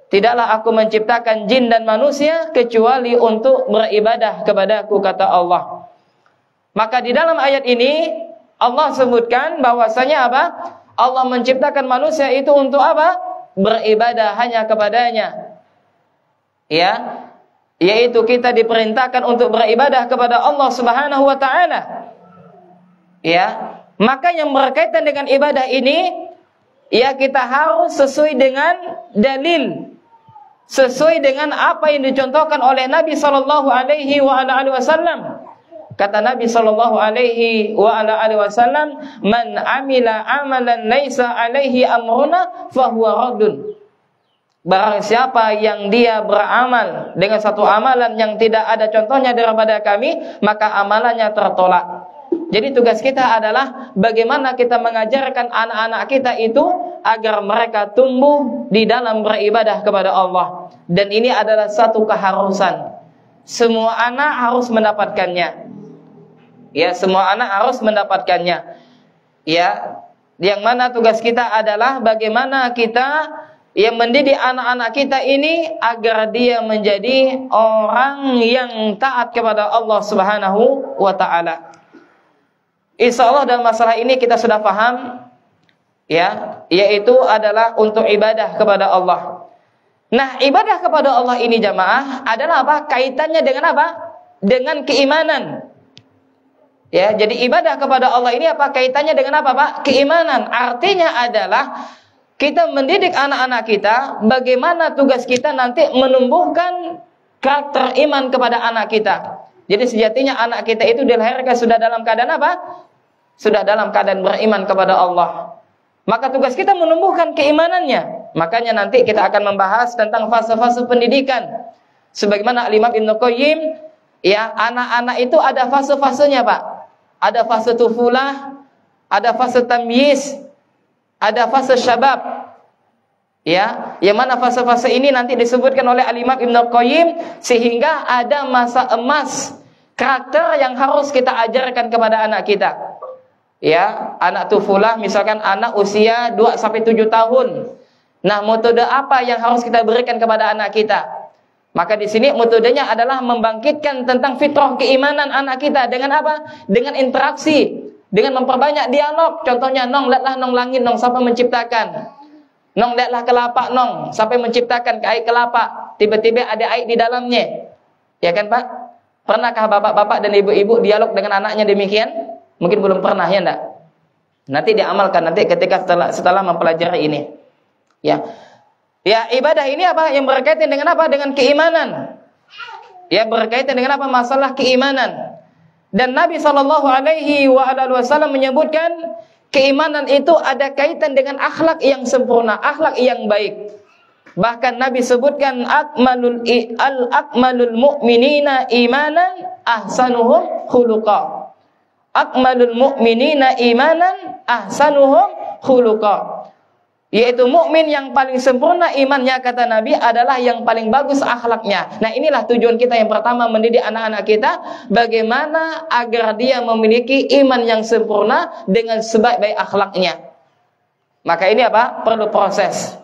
Tidaklah aku menciptakan jin dan manusia kecuali untuk beribadah kepadaku, kata Allah. Maka di dalam ayat ini Allah sebutkan bahwasanya apa? Allah menciptakan manusia itu untuk apa? Beribadah hanya kepadanya. Ya, yaitu kita diperintahkan untuk beribadah kepada Allah Subhanahu Wa Taala. Ya, maka yang berkaitan dengan ibadah ini, ya kita harus sesuai dengan dalil, sesuai dengan apa yang dicontohkan oleh Nabi sallallahu alaihi wasallam. Kata Nabi sallallahu alaihi wasallam, "Man amila amalan laisa alaihi amruna fahuwa raddun." Barang siapa yang dia beramal dengan satu amalan yang tidak ada contohnya daripada kami, maka amalannya tertolak. Jadi tugas kita adalah bagaimana kita mengajarkan anak-anak kita itu agar mereka tumbuh di dalam beribadah kepada Allah. Dan ini adalah satu keharusan. Semua anak harus mendapatkannya. Ya, semua anak harus mendapatkannya. Ya, yang mana tugas kita adalah bagaimana kita yang mendidik anak-anak kita ini agar dia menjadi orang yang taat kepada Allah Subhanahu wa Ta'ala. Insyaallah dalam masalah ini kita sudah paham, ya, yaitu adalah untuk ibadah kepada Allah. Nah, ibadah kepada Allah ini jamaah adalah apa? Kaitannya dengan apa? Dengan keimanan. Ya, jadi ibadah kepada Allah ini apa? Kaitannya dengan apa, Pak? Keimanan. Artinya adalah kita mendidik anak-anak kita, bagaimana tugas kita nanti menumbuhkan karakter iman kepada anak kita. Jadi sejatinya anak kita itu dilahirkan sudah dalam keadaan apa? Sudah dalam keadaan beriman kepada Allah. Maka tugas kita menumbuhkan keimanannya. Makanya nanti kita akan membahas tentang fase-fase pendidikan. Sebagaimana Al-Imam Ibnu Qayyim, ya, anak-anak itu ada fase-fasenya, Pak. Ada fase tufulah, ada fase tamyiz, ada fase syabab. Ya, yang mana fase-fase ini nanti disebutkan oleh Al-Imam Ibnu Qayyim, sehingga ada masa emas karakter yang harus kita ajarkan kepada anak kita. Ya, anak tufulah misalkan anak usia 2 sampai 7 tahun. Nah, metode apa yang harus kita berikan kepada anak kita? Maka di sini metodenya adalah membangkitkan tentang fitrah keimanan anak kita dengan apa? Dengan interaksi, dengan memperbanyak dialog. Contohnya, nong, lihatlah nong langit nong, siapa menciptakan? Nong, lihatlah kelapa nong, siapa menciptakan air kelapa? Tiba-tiba ada air di dalamnya. Ya kan, Pak? Pernahkah bapak-bapak dan ibu-ibu dialog dengan anaknya demikian? Mungkin belum pernah, ya enggak? Nanti diamalkan nanti ketika setelah mempelajari ini. Ya. Ya, ibadah ini apa? Yang berkaitan dengan apa? Dengan keimanan. Ya, berkaitan dengan apa? Masalah keimanan. Dan Nabi SAW menyebutkan keimanan itu ada kaitan dengan akhlak yang sempurna, akhlak yang baik. Bahkan Nabi sebutkan akmalul mu'minina imanan ahsanuhum khuluqa. Akmalul mu'minina imanan ahsanuhum khuluqa. Yaitu mukmin yang paling sempurna imannya, kata Nabi, adalah yang paling bagus akhlaknya. Nah, inilah tujuan kita yang pertama, mendidik anak-anak kita bagaimana agar dia memiliki iman yang sempurna dengan sebaik-baik akhlaknya. Maka ini apa? Perlu proses.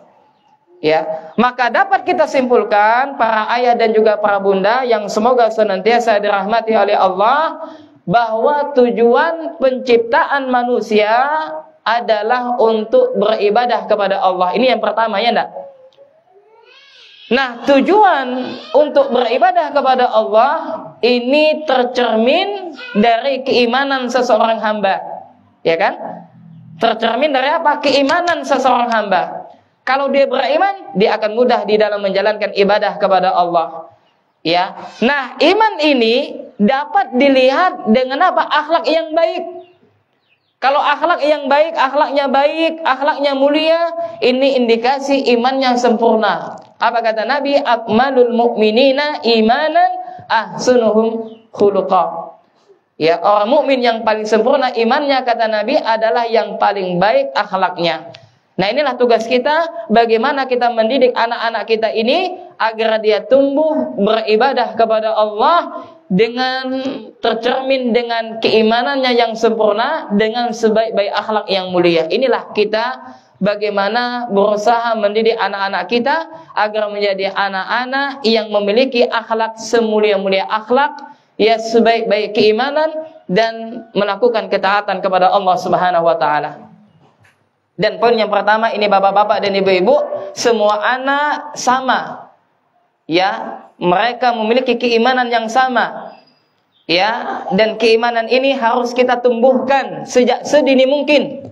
Ya, maka dapat kita simpulkan para ayah dan juga para bunda yang semoga senantiasa dirahmati oleh Allah, bahwa tujuan penciptaan manusia adalah untuk beribadah kepada Allah. Ini yang pertama, ya enggak? Nah, tujuan untuk beribadah kepada Allah ini tercermin dari keimanan seseorang hamba. Ya kan? Tercermin dari apa? Keimanan seseorang hamba. Kalau dia beriman, dia akan mudah di dalam menjalankan ibadah kepada Allah. Ya. Nah, iman ini dapat dilihat dengan apa? Akhlak yang baik. Kalau akhlak yang baik, akhlaknya mulia, ini indikasi iman yang sempurna. Apa kata Nabi? Akmalul mu'minina imanan ahsanuhum khuluqa. Ya, orang mukmin yang paling sempurna imannya, kata Nabi, adalah yang paling baik akhlaknya. Nah, inilah tugas kita, bagaimana kita mendidik anak-anak kita ini agar dia tumbuh beribadah kepada Allah dengan tercermin dengan keimanannya yang sempurna, dengan sebaik-baik akhlak yang mulia. Inilah kita bagaimana berusaha mendidik anak-anak kita agar menjadi anak-anak yang memiliki akhlak semulia-mulia akhlak, ya, sebaik-baik keimanan, dan melakukan ketaatan kepada Allah Subhanahu wa taala. Dan poin yang pertama ini, bapak-bapak dan ibu-ibu, semua anak sama. Ya, mereka memiliki keimanan yang sama. Ya, dan keimanan ini harus kita tumbuhkan sejak sedini mungkin.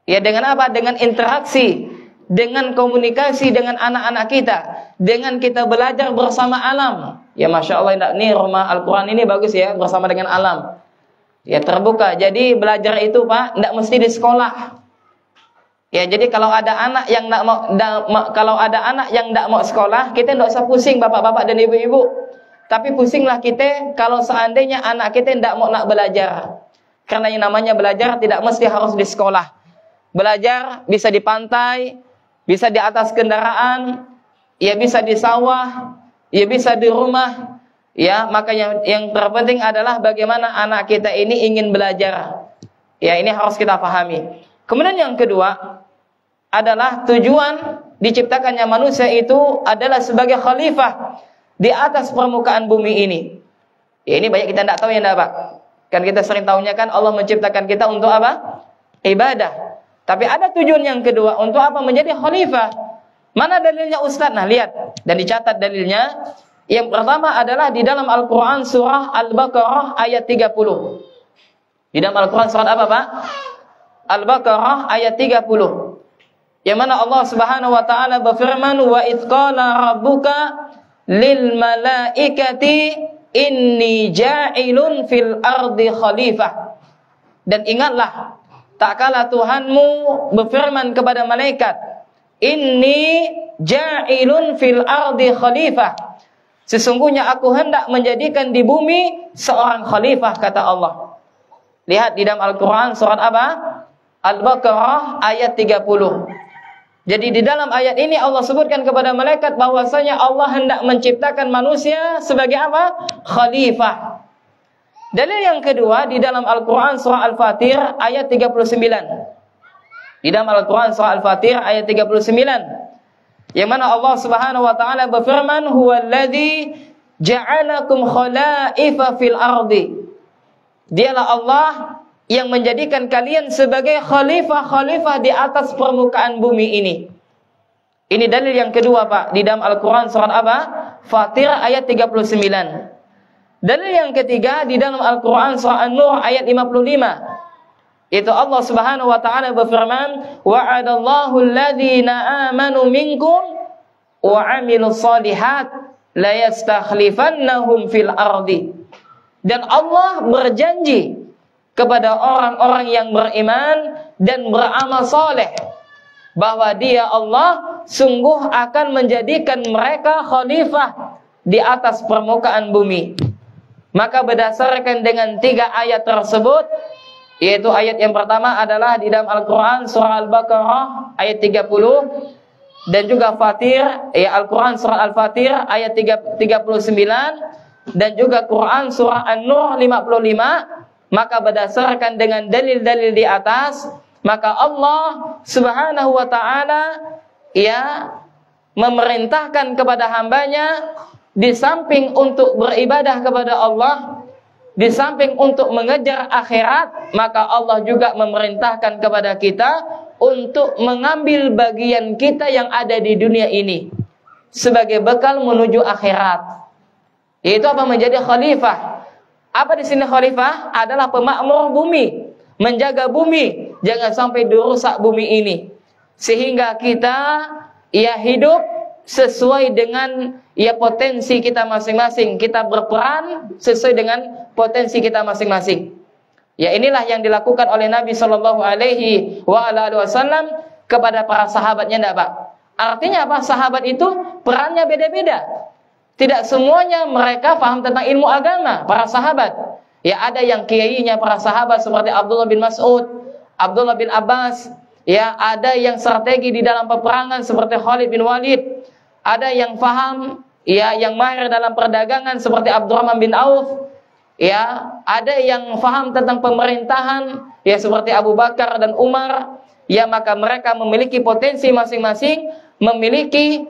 Ya, dengan apa? Dengan interaksi, dengan komunikasi dengan anak-anak kita, dengan kita belajar bersama alam. Ya, Masya Allah, ini rumah Al-Quran ini bagus ya, bersama dengan alam. Ya, terbuka. Jadi belajar itu, Pak, tidak mesti di sekolah. Ya, jadi kalau ada anak yang tidak mau sekolah, kita tidak usah pusing, bapak-bapak dan ibu-ibu. Tapi pusinglah kita kalau seandainya anak kita tidak mau belajar. Karena yang namanya belajar tidak mesti harus di sekolah. Belajar bisa di pantai, bisa di atas kendaraan, ya bisa di sawah, ya bisa di rumah. Ya, maka yang terpenting adalah bagaimana anak kita ini ingin belajar. Ya, ini harus kita pahami. Kemudian yang kedua adalah tujuan diciptakannya manusia itu adalah sebagai khalifah di atas permukaan bumi ini. Ya, ini banyak kita tidak tahu, ya enggak, Pak? Kan kita sering tahunya kan Allah menciptakan kita untuk apa? Ibadah. Tapi ada tujuan yang kedua, untuk apa? Menjadi khalifah. Mana dalilnya, Ustaz? Nah, lihat dan dicatat dalilnya. Yang pertama adalah di dalam Al-Quran surah Al-Baqarah ayat 30. Di dalam Al-Quran surat apa, Pak? Al-Baqarah ayat 30. Yang mana Allah Subhanahu wa taala berfirman, "Wa idz qala rabbuka lil malaikati inni ja'ilun fil ardi khalifah." Dan ingatlah tak kala Tuhanmu berfirman kepada malaikat, "Inni ja'ilun fil ardi khalifah." Sesungguhnya aku hendak menjadikan di bumi seorang khalifah, kata Allah. Lihat di dalam Al-Quran surat apa? Al-Baqarah ayat 30. Jadi di dalam ayat ini Allah sebutkan kepada malaikat bahwasanya Allah hendak menciptakan manusia sebagai apa? Khalifah. Dalil yang kedua di dalam Al-Qur'an surah Al-Fatir ayat 39. Di dalam Al-Qur'an surah Al-Fatir ayat 39. Yang mana Allah Subhanahu wa taala berfirman, "Huwallazi ja'alakum khalaifa fil ardi." Dialah Allah yang menjadikan kalian sebagai khalifah-khalifah di atas permukaan bumi ini. Ini dalil yang kedua, Pak, di dalam Al-Qur'an surat apa? Fatir ayat 39. Dalil yang ketiga di dalam Al-Qur'an surah An-Nur ayat 55. Itu Allah Subhanahu wa taala berfirman, "Wa'adallahu alladhina amanu minkum wa 'amilus shalihat la yastakhlifannahum fil ardi." Dan Allah berjanji kepada orang-orang yang beriman dan beramal soleh bahwa Dia Allah sungguh akan menjadikan mereka khalifah di atas permukaan bumi. Maka berdasarkan dengan 3 ayat tersebut, yaitu ayat yang pertama adalah di dalam Al-Quran surah Al-Baqarah ayat 30, dan juga Fatir, Al-Quran surah Al-Fatir ayat 39, dan juga Quran surah An-Nur 55. Maka berdasarkan dengan dalil-dalil di atas, maka Allah Subhanahu wa taala memerintahkan kepada hambanya, di samping untuk beribadah kepada Allah, di samping untuk mengejar akhirat, maka Allah juga memerintahkan kepada kita untuk mengambil bagian kita yang ada di dunia ini sebagai bekal menuju akhirat. Yaitu apa? Menjadi khalifah. Apa di sini khalifah? Adalah pemakmur bumi, menjaga bumi, jangan sampai dirusak bumi ini, sehingga kita hidup sesuai dengan potensi kita masing-masing. Kita berperan sesuai dengan potensi kita masing-masing. Ya, inilah yang dilakukan oleh Nabi Shallallahu Alaihi Wasallam kepada para sahabatnya, enggak, Pak? Artinya apa? Sahabat itu perannya beda-beda. Tidak semuanya mereka paham tentang ilmu agama, para sahabat. Ya, ada yang kiainya para sahabat seperti Abdullah bin Mas'ud, Abdullah bin Abbas. Ya, ada yang strategi di dalam peperangan seperti Khalid bin Walid. Ada yang paham, yang mahir dalam perdagangan seperti Abdurrahman bin Auf. Ya, ada yang paham tentang pemerintahan, seperti Abu Bakar dan Umar. Ya, maka mereka memiliki potensi masing-masing, memiliki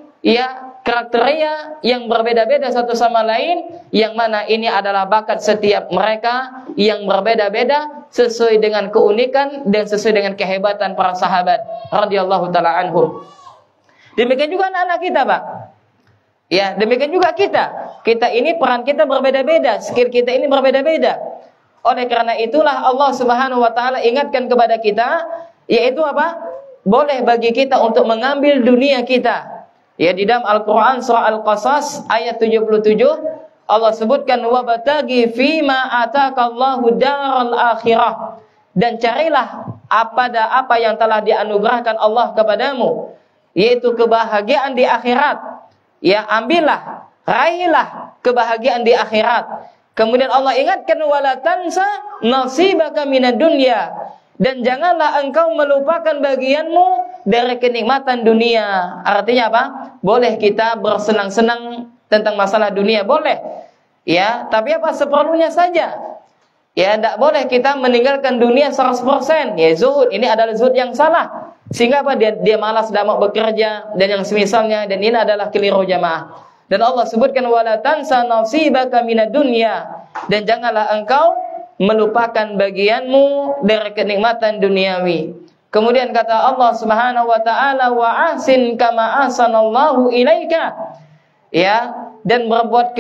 kriteria yang berbeda-beda satu sama lain, yang mana ini adalah bakat setiap mereka yang berbeda-beda sesuai dengan keunikan dan sesuai dengan kehebatan para sahabat radhiyallahu taala anhum. Demikian juga anak-anak kita, Pak. Ya, demikian juga kita. Kita ini peran kita berbeda-beda, skill kita ini berbeda-beda. Oleh karena itulah Allah Subhanahu wa taala ingatkan kepada kita, yaitu apa? Boleh bagi kita untuk mengambil dunia kita. Ya, di dalam Al-Qur'an surah Al-Qasas ayat 77 Allah sebutkan, "Wabtaghi fima ataakallahu daral akhirah." Dan carilah apa yang telah dianugerahkan Allah kepadamu, yaitu kebahagiaan di akhirat. Ya, ambillah, raihlah kebahagiaan di akhirat. Kemudian Allah ingatkan, "Wala tansa nasibaka minad dunya." Dan janganlah engkau melupakan bagianmu dari kenikmatan dunia. Artinya apa? Boleh kita bersenang-senang tentang masalah dunia, boleh. Ya, tapi apa? Seperlunya saja. Ya, tidak boleh kita meninggalkan dunia 100%. Ya, zuhud. Ini adalah zuhud yang salah. Sehingga apa? Dia malas, tidak mau bekerja dan yang semisalnya, dan ini adalah keliru jamaah. Dan Allah sebutkan, "Wala tansa nasibaka minad dunya." Dan janganlah engkau melupakan bagianmu dari kenikmatan duniawi. Kemudian kata Allah Subhanahu wa taala, "Wa ahsin kama ahsanallahu ilaika." Ya, dan berbuat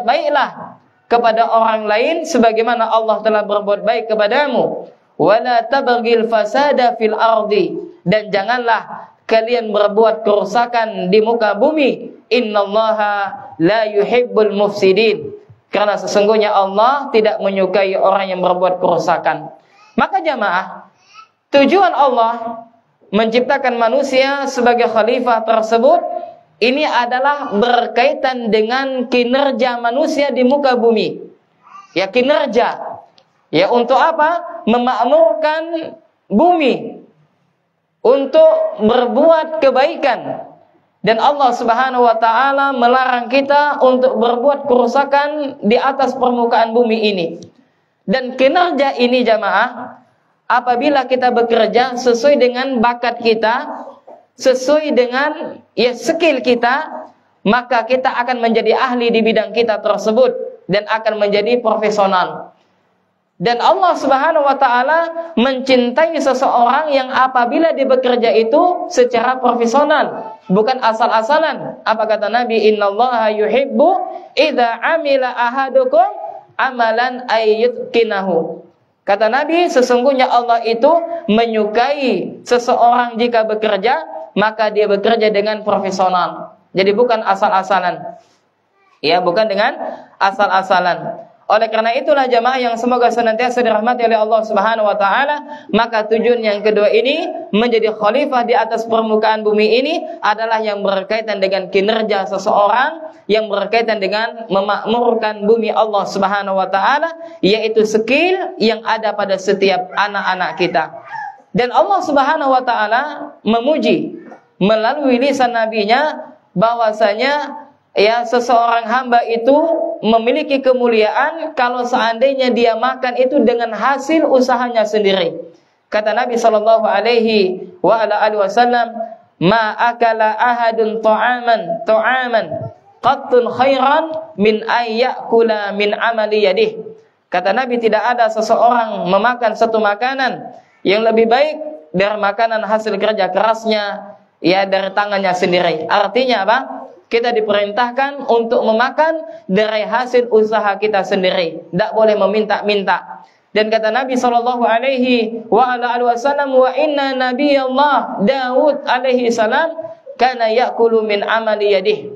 baiklah kepada orang lain sebagaimana Allah telah berbuat baik kepadamu. "Wa la tabghil fasada fil ardi." Dan janganlah kalian berbuat kerusakan di muka bumi. "Innallaha la yuhibbul mufsidin." Karena sesungguhnya Allah tidak menyukai orang yang berbuat kerusakan. Maka jamaah, tujuan Allah menciptakan manusia sebagai khalifah tersebut, ini adalah berkaitan dengan kinerja manusia di muka bumi. Ya, kinerja. Ya, untuk apa? Memakmurkan bumi. Untuk berbuat kebaikan. Dan Allah Subhanahu wa taala melarang kita untuk berbuat kerusakan di atas permukaan bumi ini. Dan kinerja ini jamaah, apabila kita bekerja sesuai dengan bakat kita, sesuai dengan skill kita, maka kita akan menjadi ahli di bidang kita tersebut dan akan menjadi profesional. Dan Allah Subhanahu wa taala mencintai seseorang yang apabila dia bekerja itu secara profesional, bukan asal-asalan. Apa kata Nabi? Innallaha yuhibbu idza amila ahadukum amalan ayyutqinahu. Kata Nabi, sesungguhnya Allah itu menyukai seseorang jika bekerja, maka dia bekerja dengan profesional. Jadi bukan asal-asalan. Ya, bukan dengan asal-asalan. Oleh karena itulah jamaah yang semoga senantiasa dirahmati oleh Allah Subhanahu wa taala, maka tujuan yang kedua ini menjadi khalifah di atas permukaan bumi ini adalah yang berkaitan dengan kinerja seseorang, yang berkaitan dengan memakmurkan bumi Allah Subhanahu wa taala, yaitu skill yang ada pada setiap anak-anak kita. Dan Allah Subhanahu wa taala memuji melalui lisan nabinya bahwasanya seseorang hamba itu memiliki kemuliaan kalau seandainya dia makan itu dengan hasil usahanya sendiri. Kata Nabi sallallahu alaihi wasallam, "Ma akala ahadun ta'aman qattun khairan min ayyakula min amali yadih." Kata Nabi, tidak ada seseorang memakan satu makanan yang lebih baik dari makanan hasil kerja kerasnya, dari tangannya sendiri. Artinya apa? Kita diperintahkan untuk memakan dari hasil usaha kita sendiri. Tidak boleh meminta-minta. Dan kata Nabi sallallahu alaihi wasallam, wa inna nabiyallah Daud alaihi salam kana ya'kulu min amali yadih.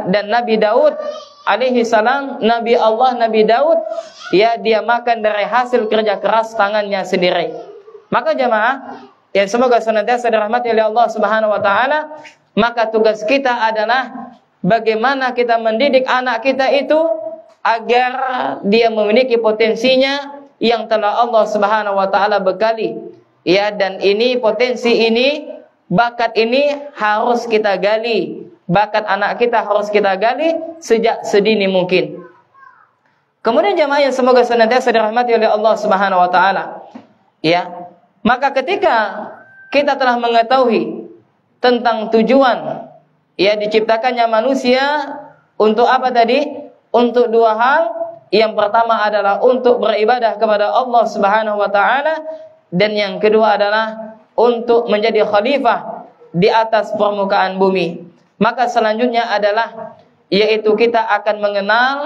Dan Nabi Daud alaihi salam, Nabi Allah Nabi Daud, dia makan dari hasil kerja keras tangannya sendiri. Maka jamaah, semoga senantiasa dirahmati oleh Allah Subhanahu wa taala, maka tugas kita adalah bagaimana kita mendidik anak kita itu agar dia memiliki potensinya yang telah Allah Subhanahu wa taala bekali. Dan ini potensi ini, bakat ini harus kita gali. Bakat anak kita harus kita gali sejak sedini mungkin. Kemudian jemaah yang semoga senantiasa dirahmati oleh Allah Subhanahu wa taala. Maka ketika kita telah mengetahui tentang tujuan diciptakannya manusia untuk apa tadi? Untuk dua hal. Yang pertama adalah untuk beribadah kepada Allah Subhanahu wa taala, dan yang kedua adalah untuk menjadi khalifah di atas permukaan bumi. Maka selanjutnya adalah yaitu kita akan mengenal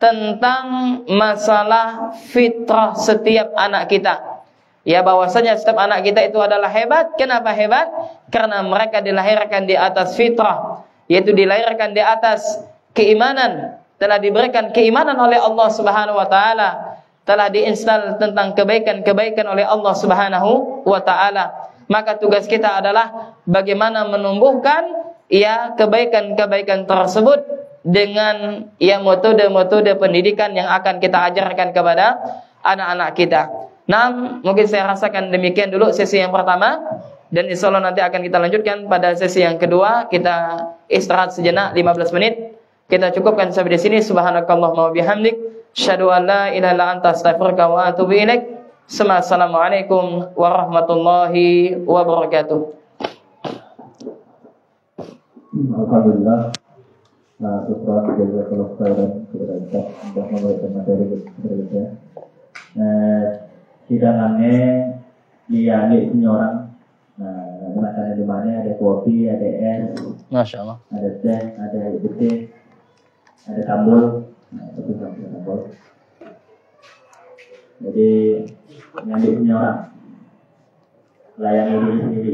tentang masalah fitrah setiap anak kita. Bahwasanya setiap anak kita itu adalah hebat. Kenapa hebat? Karena mereka dilahirkan di atas fitrah, yaitu dilahirkan di atas keimanan. Telah diberikan keimanan oleh Allah Subhanahu wa taala, telah diinstal tentang kebaikan-kebaikan oleh Allah Subhanahu wa taala. Maka tugas kita adalah bagaimana menumbuhkan kebaikan-kebaikan tersebut dengan metode-metode pendidikan yang akan kita ajarkan kepada anak-anak kita. Nah, mungkin saya rasakan demikian dulu sesi yang pertama, dan insyaallah nanti akan kita lanjutkan pada sesi yang kedua. Kita istirahat sejenak 15 menit. Kita cukupkan sampai di sini. Subhanakallahumma wa bihamdik, asyhadu an la ilaha illa anta, astaghfiruka wa atubu ilaik. Assalamualaikum warahmatullahi wabarakatuh. Alhamdulillah. Syukran jazakallahu khairan kepada kita sudah memberikan materi berbeda. Hidangannya diambil ini orang. Makannya di mana? Ada kopi, ada es, Masya Allah, ada teh, ada air putih, ada sambal. Itu sambal. Jadi ngambil ini orang, layani diri sendiri.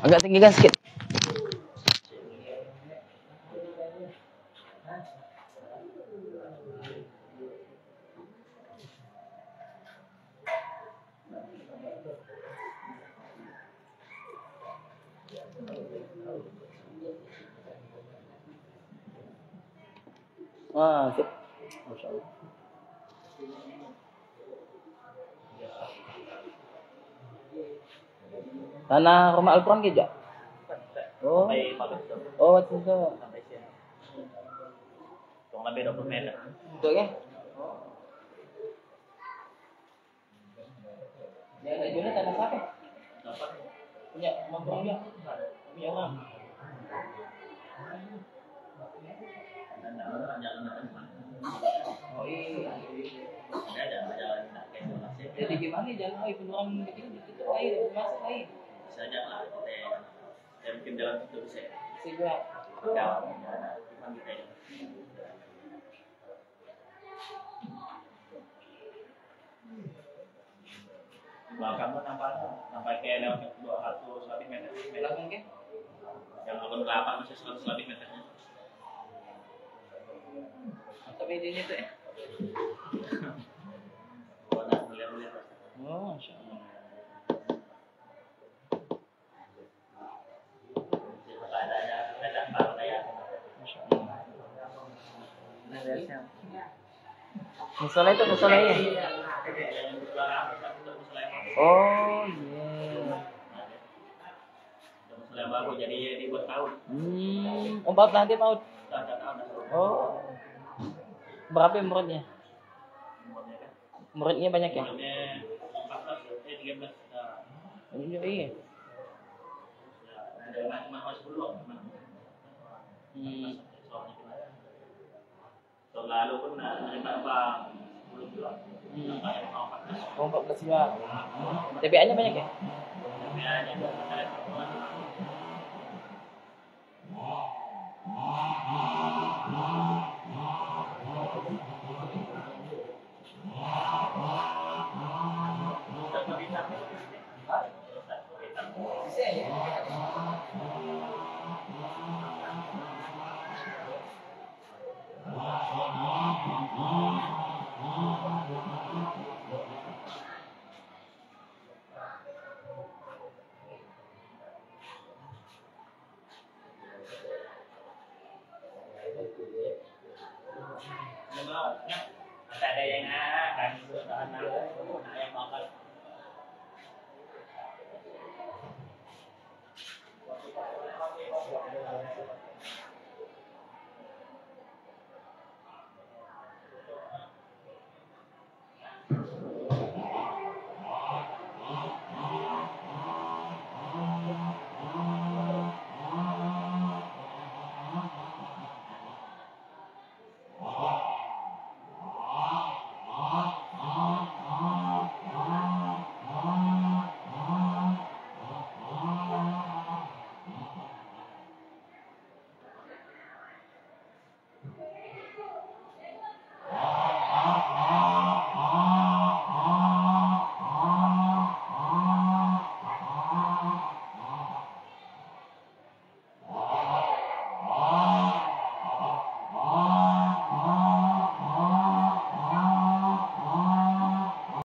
Agak tinggikan sedikit. Ah, sip. Masya Allah. Tanah rumah Al-Quran ke jak? Oh. Oh, itu. Sampai sini. Kurang lebih 20 meter. Betul ya? Yang ada jualnya tanah siapa? Dapat. Punya Bang ya? Punya orang. Oh iya. Ada jalan kayak jalan sih. Jadi gimana jalan air penurunan begitu ditutup air, masuk air. Bisa aja lah. Saya bikin jalan itu bisa. Sehingga Jalan gimana kita ini. Belakang tuh nampak kayak lewat 200 lebih meter. belakang ke? Yang kebun kelapa masih 100 lebih meternya. Tapi ini tuh ya. Udah melihat-lihat. Oh, Masya Allah. Ada parah ya. Masya Allah. Musola itu musola ya? Oh iya. Musola baru jadi dibuat tahun. Empat nanti mau. Tahun. Oh. Berapa muridnya? Muridnya banyak ya? Muridnya 13. Iya. Iya. Ada mahal 10. Tahun lalu pun menerima uang 10 juta. Oh, 14 ya. TPA-nya banyak ya? TPA-nya ada yang akan yang makan.